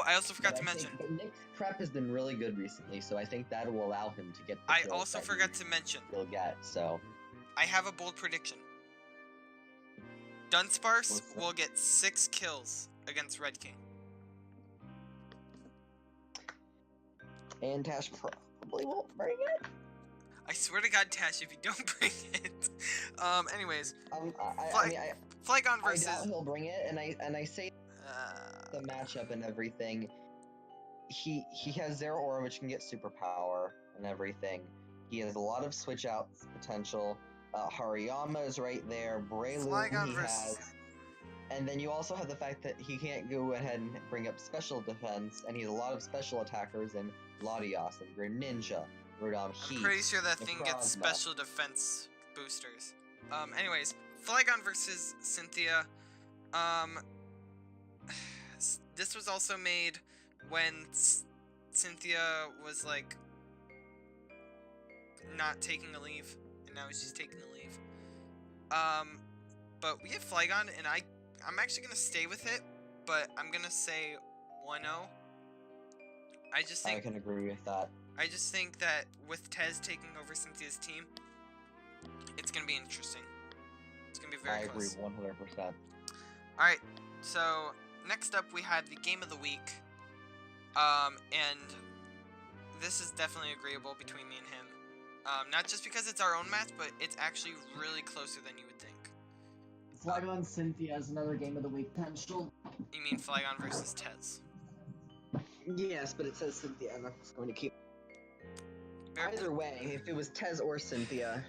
I also forgot to mention. But Nick's prep has been really good recently, so I think that will allow him to get the I kills also that forgot to mention. He'll get, so. I have a bold prediction. Dunsparce will get 6 kills against Red King. And Tash probably won't bring it. I swear to God, Tash, if you don't bring it. Anyways, Flygon versus. I doubt he'll bring it, and I say the matchup and everything. He has Zero Aura, which can get superpower and everything. He has a lot of switch out potential. Hariyama is right there. Breloom he has. And then you also have the fact that he can't go ahead and bring up special defense, and he has a lot of special attackers in Latios and Greninja. I'm pretty sure that thing gets special defense boosters. Anyways, Flygon versus Cynthia. This was also made when Cynthia was, like, not taking a leave, and now she's taking a leave. But we have Flygon, and I'm actually gonna stay with it, but I'm gonna say 1-0. I can agree with that. I just think that with Tez taking over Cynthia's team, it's going to be interesting. It's going to be very close. I agree 100%. Alright, so next up we had the game of the week. And this is definitely agreeable between me and him. Not just because it's our own match, but it's actually really closer than you would think. Flygon Cynthia is another game of the week potential. You mean Flygon versus Tez? Yes, but it says Cynthia, and I'm just going to keep... Either way, if it was Tez or Cynthia...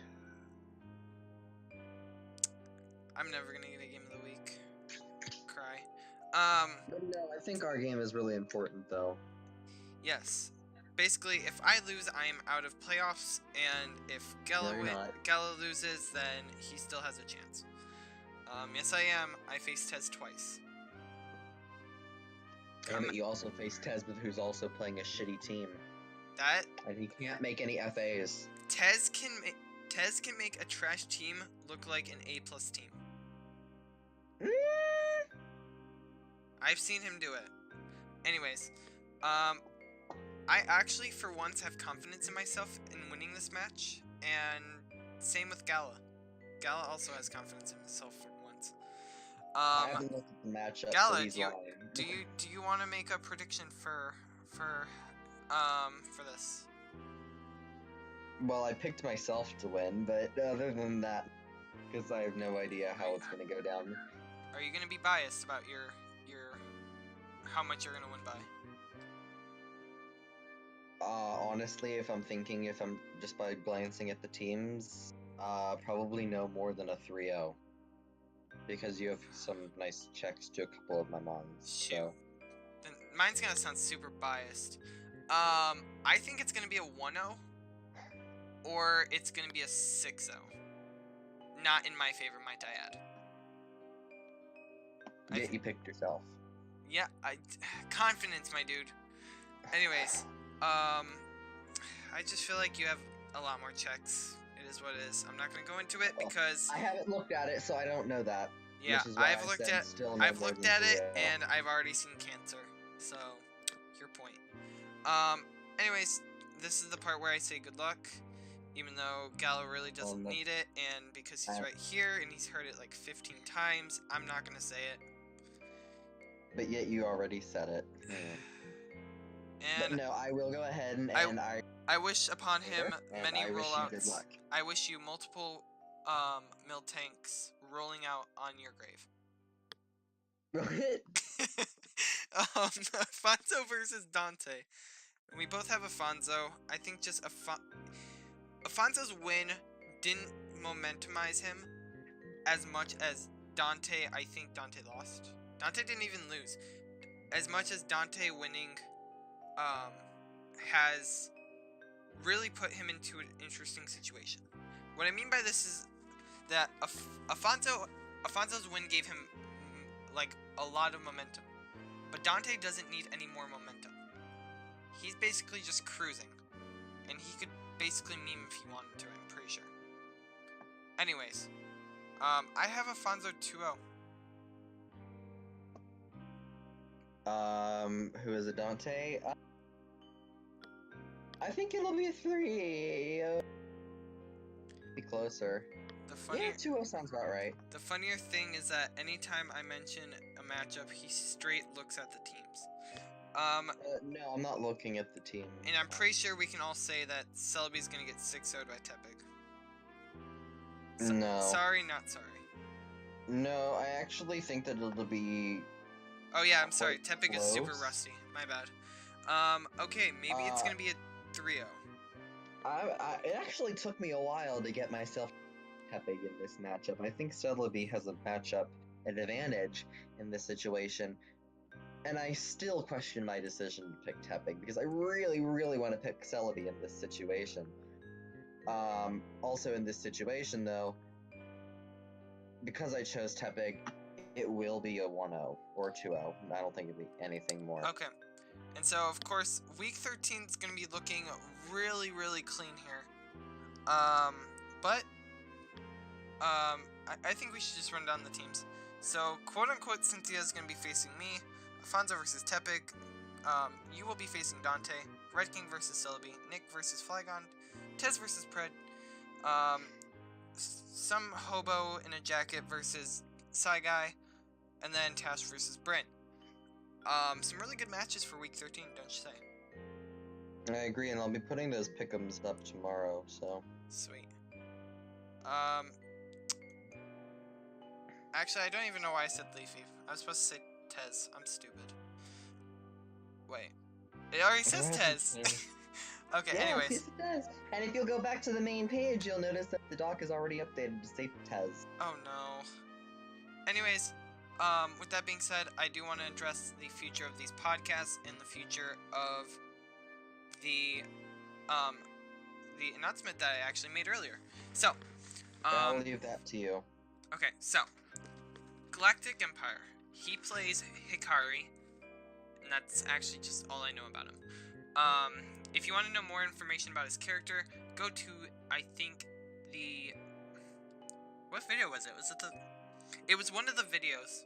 I'm never gonna get a game of the week. Cry. But no, I think our game is really important, though. Yes. Basically, if I lose, I am out of playoffs, and if Gala loses, then he still has a chance. Yes I am. I faced Tez twice. Yeah, but you also face Tez, who's also playing a shitty team. And he can't make any FAs. Tez can make a trash team look like an A+ team. I've seen him do it. Anyways, I actually, for once, have confidence in myself in winning this match, and same with Gala. Gala also has confidence in himself for once. I haven't looked at the matchup, so Gala, he's lying. do you want to make a prediction for this? Well, I picked myself to win, but other than that, because I have no idea how it's gonna go down. Are you gonna be biased about your how much you're gonna win by? Honestly, if I'm just by glancing at the teams, probably no more than a 3-0. Because you have some nice checks to a couple of my mons. Shoot. So. Then mine's gonna sound super biased. I think it's gonna be a 1-0, or it's gonna be a 6-0. Not in my favor, might I add. Yet you picked yourself. Yeah, confidence, my dude. Anyways, I just feel like you have a lot more checks. It is what it is. I'm not gonna go into it because I haven't looked at it, so I don't know that. yeah, I've looked at it, oh. and I've already seen cancer. So, your point. Anyways, this is the part where I say good luck, even though Gallo really doesn't need it, and because he's right here and he's heard it like 15 times, I'm not gonna say it. But yet you already said it. And but no, I will go ahead and I wish upon him many rollouts. Luck. I wish you multiple mill tanks rolling out on your grave. Afonso versus Dante. We both have Afonso. I think just Afonso's win didn't momentumize him as much as Dante. I think Dante lost. Dante didn't even lose. As much as Dante winning has really put him into an interesting situation. What I mean by this is that Afonso's win gave him like a lot of momentum, but Dante doesn't need any more momentum. He's basically just cruising, and he could basically meme if he wanted to. I'm pretty sure. Anyways, I have Afonso 2-0. Who is it, Dante? I think it'll be a 3. Be closer. Yeah, 2-0 sounds about right. The funnier thing is that anytime I mention a matchup, he straight looks at the teams. No, I'm not looking at the team. And I'm pretty sure we can all say that Selby's gonna get 6-0'd by Tepig. No. Sorry, not sorry. No, I actually think that it'll be... Oh yeah, I'm sorry. Tepig close. Is super rusty. My bad. Okay, maybe it's gonna be a 3-0. It actually took me a while to get myself Tepig in this matchup. I think Celebi has an advantage in this situation, and I still question my decision to pick Tepig because I really, really want to pick Celebi in this situation. Also in this situation though, because I chose Tepig, it will be a 1-0 or 2-0. I don't think it'll be anything more. Okay. And so, of course, Week 13 is going to be looking really, really clean here. I think we should just run down the teams. So, quote-unquote, Cynthia is going to be facing me. Afonso versus Tepig. You will be facing Dante. Red King versus Celebi. Nick versus Flygon. Tez versus Pred. Some hobo in a jacket versus Sagia. And then Tash versus Brent. Some really good matches for Week 13, don't you say? I agree, and I'll be putting those pick'ems up tomorrow, so... Sweet. Actually, I don't even know why I said Leafy. I was supposed to say Tez. I'm stupid. Wait. It already says Tez! Okay, yeah, anyways. Yes, it does. And if you'll go back to the main page, you'll notice that the doc is already updated to say Tez. Oh no. Anyways, with that being said, I do want to address the future of these podcasts and the future of the announcement that I actually made earlier. So, I'll leave that to you. Okay, so GalacticEmpire. He plays Hikari, and that's actually just all I know about him. If you want to know more information about his character, go to, I think, what video was it? It was one of the videos.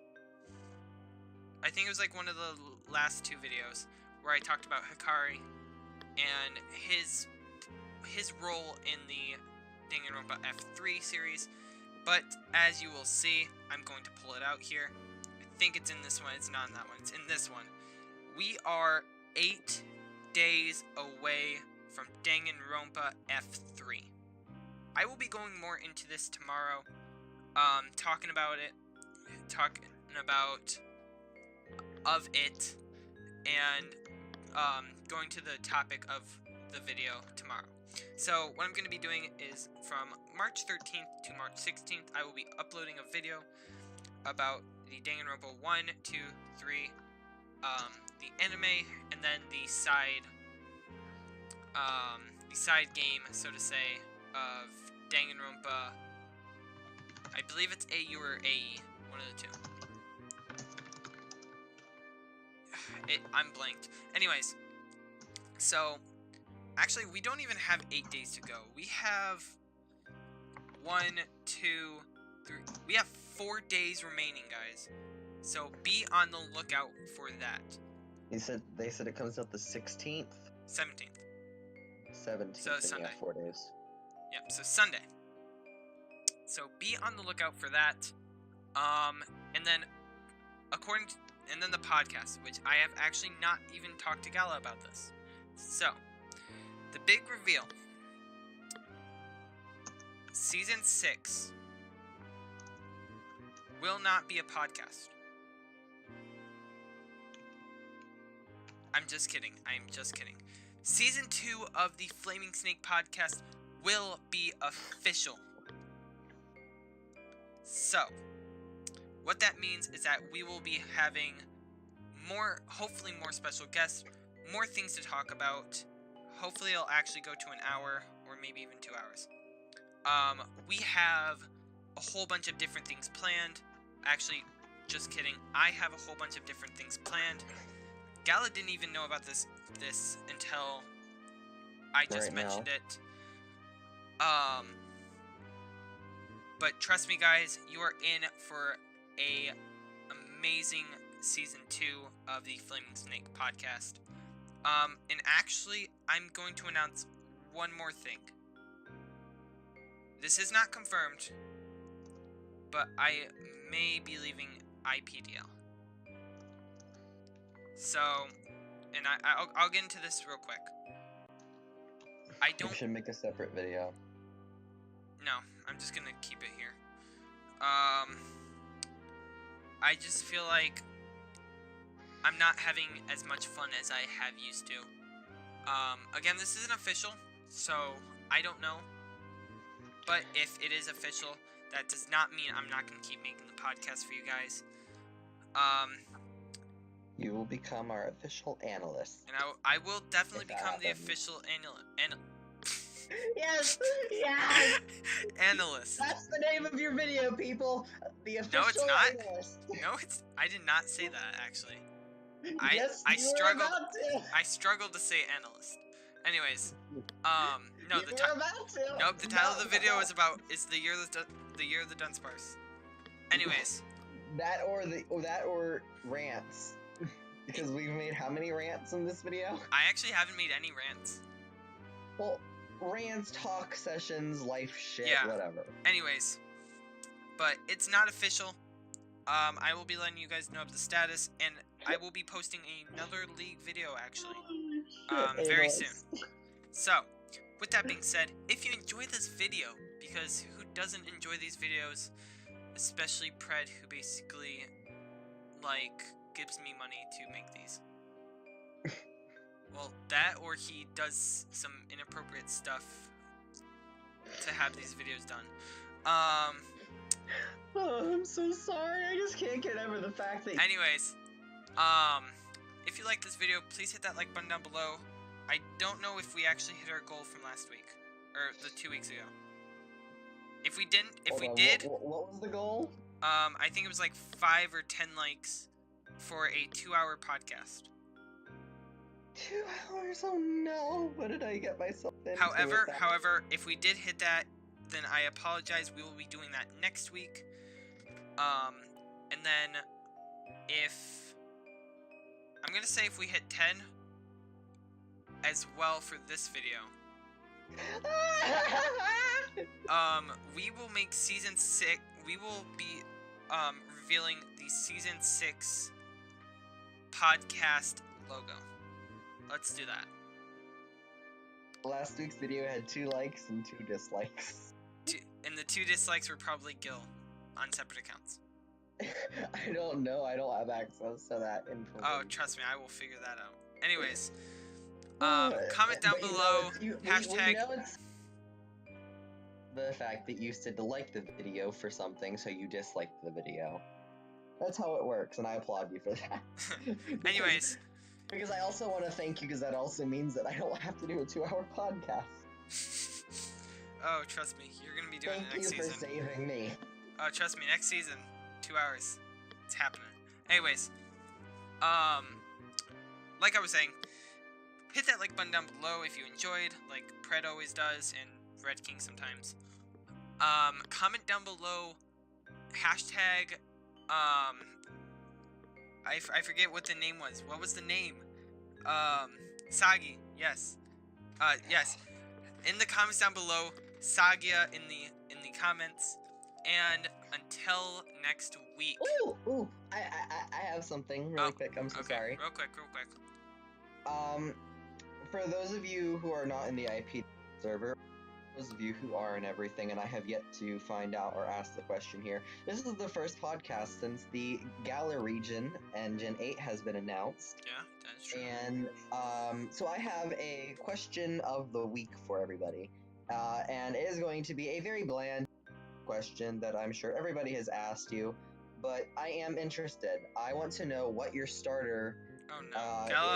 I think it was like one of the last 2 videos where I talked about Hikari and his role in the Danganronpa F3 series. But as you will see, I'm going to pull it out here. I think it's in this one. It's not in that one. It's in this one. We are 8 days away from Danganronpa F3. I will be going more into this tomorrow, talking about it, and going to the topic of the video tomorrow. So what I'm going to be doing is from March 13th to March 16th, I will be uploading a video about the Danganronpa 1, 2, 3, the anime, and then the side game, so to say, of Danganronpa. I believe it's AU or AE, one of the two. I'm blanked. Anyways, so actually we don't even have 8 days to go. We have 1, 2, 3. We have 4 days remaining, guys. So be on the lookout for that. They said it comes out the 16th? 17th. 17th. So Sunday. Yeah, 4 days. Yep, so Sunday. So be on the lookout for that. And then and then the podcast, which I have actually not even talked to Gala about this. So, the big reveal. Season 6 will not be a podcast. I'm just kidding. Season 2 of the Flaming Snake podcast will be official. So, what that means is that we will be having hopefully more special guests, more things to talk about. Hopefully it'll actually go to an hour, or maybe even 2 hours. We have a whole bunch of different things planned. Actually, just kidding. I have a whole bunch of different things planned. Gala didn't even know about this until I just mentioned it. But trust me, guys, you are in for a amazing season 2 of the Flaming Snake podcast. And actually, I'm going to announce one more thing. This is not confirmed, but I may be leaving IPDL. So, and I'll get into this real quick. You should make a separate video. No, I'm just gonna keep it here. I just feel like I'm not having as much fun as I have used to. Again, this isn't official, so I don't know. But if it is official, that does not mean I'm not gonna keep making the podcast for you guys. You will become our official analyst. And I will definitely become the official Yes! Yes! analyst. That's the name of your video, people. The official No, it's not. analyst. No, I did not say that, actually. Yes, I you were struggled. about to. I struggled to say analyst. Anyways, no, You were about to. nope. The title of the video is the year of the Dunsparce. Anyways, That or rants. Because we've made how many rants in this video? I actually haven't made any rants. Well, rants, talk sessions, life shit, Yeah. whatever. Anyways, but it's not official. I will be letting you guys know of the status, and I will be posting another League video actually, very soon. So, with that being said, if you enjoy this video, because who doesn't enjoy these videos, especially Pred, who basically, like, gives me money to make these. Well, that or he does some inappropriate stuff to have these videos done. Oh, I'm so sorry. I just can't get over the fact that. Anyways, if you like this video, please hit that like button down below. I don't know if we actually hit our goal from last week, or the 2 weeks ago. If we didn't, What was the goal? I think it was like 5 or 10 likes for a 2-hour podcast. 2 hours? Oh no! What did I get myself into? However, if we did hit that, then I apologize. We will be doing that next week. And then I'm gonna say if we hit 10, as well for this video. We will make season 6. We will be revealing the season 6 podcast logo. Let's do that. Last week's video had 2 likes and 2 dislikes. And the 2 dislikes were probably Gil on separate accounts. I don't know. I don't have access to that information. Oh, trust me, I will figure that out. Anyways, comment down below. Hashtag. It's the fact that you said to like the video for something, so you disliked the video. That's how it works, and I applaud you for that. Anyways. Because I also want to thank you, because that also means that I don't have to do a 2-hour podcast. Oh, trust me, you're gonna be doing it next season. Thank you for saving me. Oh, trust me, next season, 2 hours, it's happening. Anyways, like I was saying, hit that like button down below if you enjoyed, like Pred always does, and Red King sometimes. Comment down below, hashtag, I forget what the name was. What was the name? Sagia. Yes. Yes. In the comments down below, Sagia in the comments. And until next week. Ooh! I have something really quick. I'm so sorry. Real quick. For those of you who are not in the IP server, those of you who are and everything, and I have yet to find out or ask the question here, this is the first podcast since the Gala region Engine 8 has been announced. Yeah, that's true. And so I have a question of the week for everybody. And it is going to be a very bland question that I'm sure everybody has asked you, but I am interested. I want to know what your starter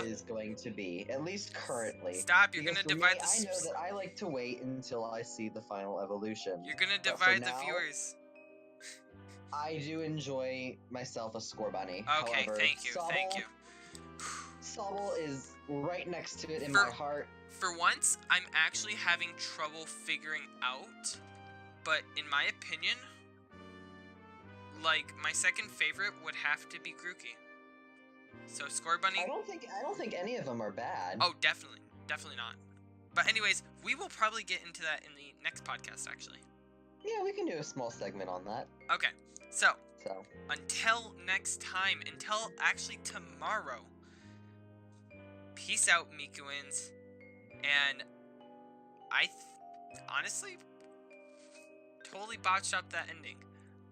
is going to be, at least currently. Stop, you're gonna divide the... I know that I like to wait until I see the final evolution. You're gonna divide the viewers. I do enjoy myself a score bunny. Okay, however, thank you. Sobble is right next to it in my heart. For once, I'm actually having trouble figuring out, but in my opinion, like, my second favorite would have to be Grookey. So Score Bunny. I don't think any of them are bad. Oh, definitely not. But anyways, we will probably get into that in the next podcast, actually. Yeah, we can do a small segment on that. Okay, so until next time, until actually tomorrow. Peace out, Mikuins, and I honestly totally botched up that ending.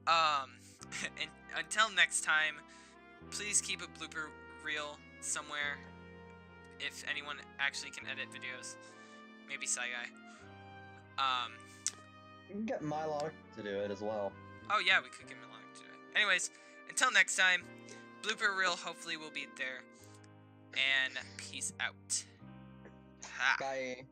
And until next time, please keep a blooper reel somewhere. If anyone actually can edit videos, maybe Sagia. You can get Mylon to do it as well. Oh yeah, we could get Mylon to do it. Anyways, until next time, blooper reel hopefully will be there. And peace out. Bye.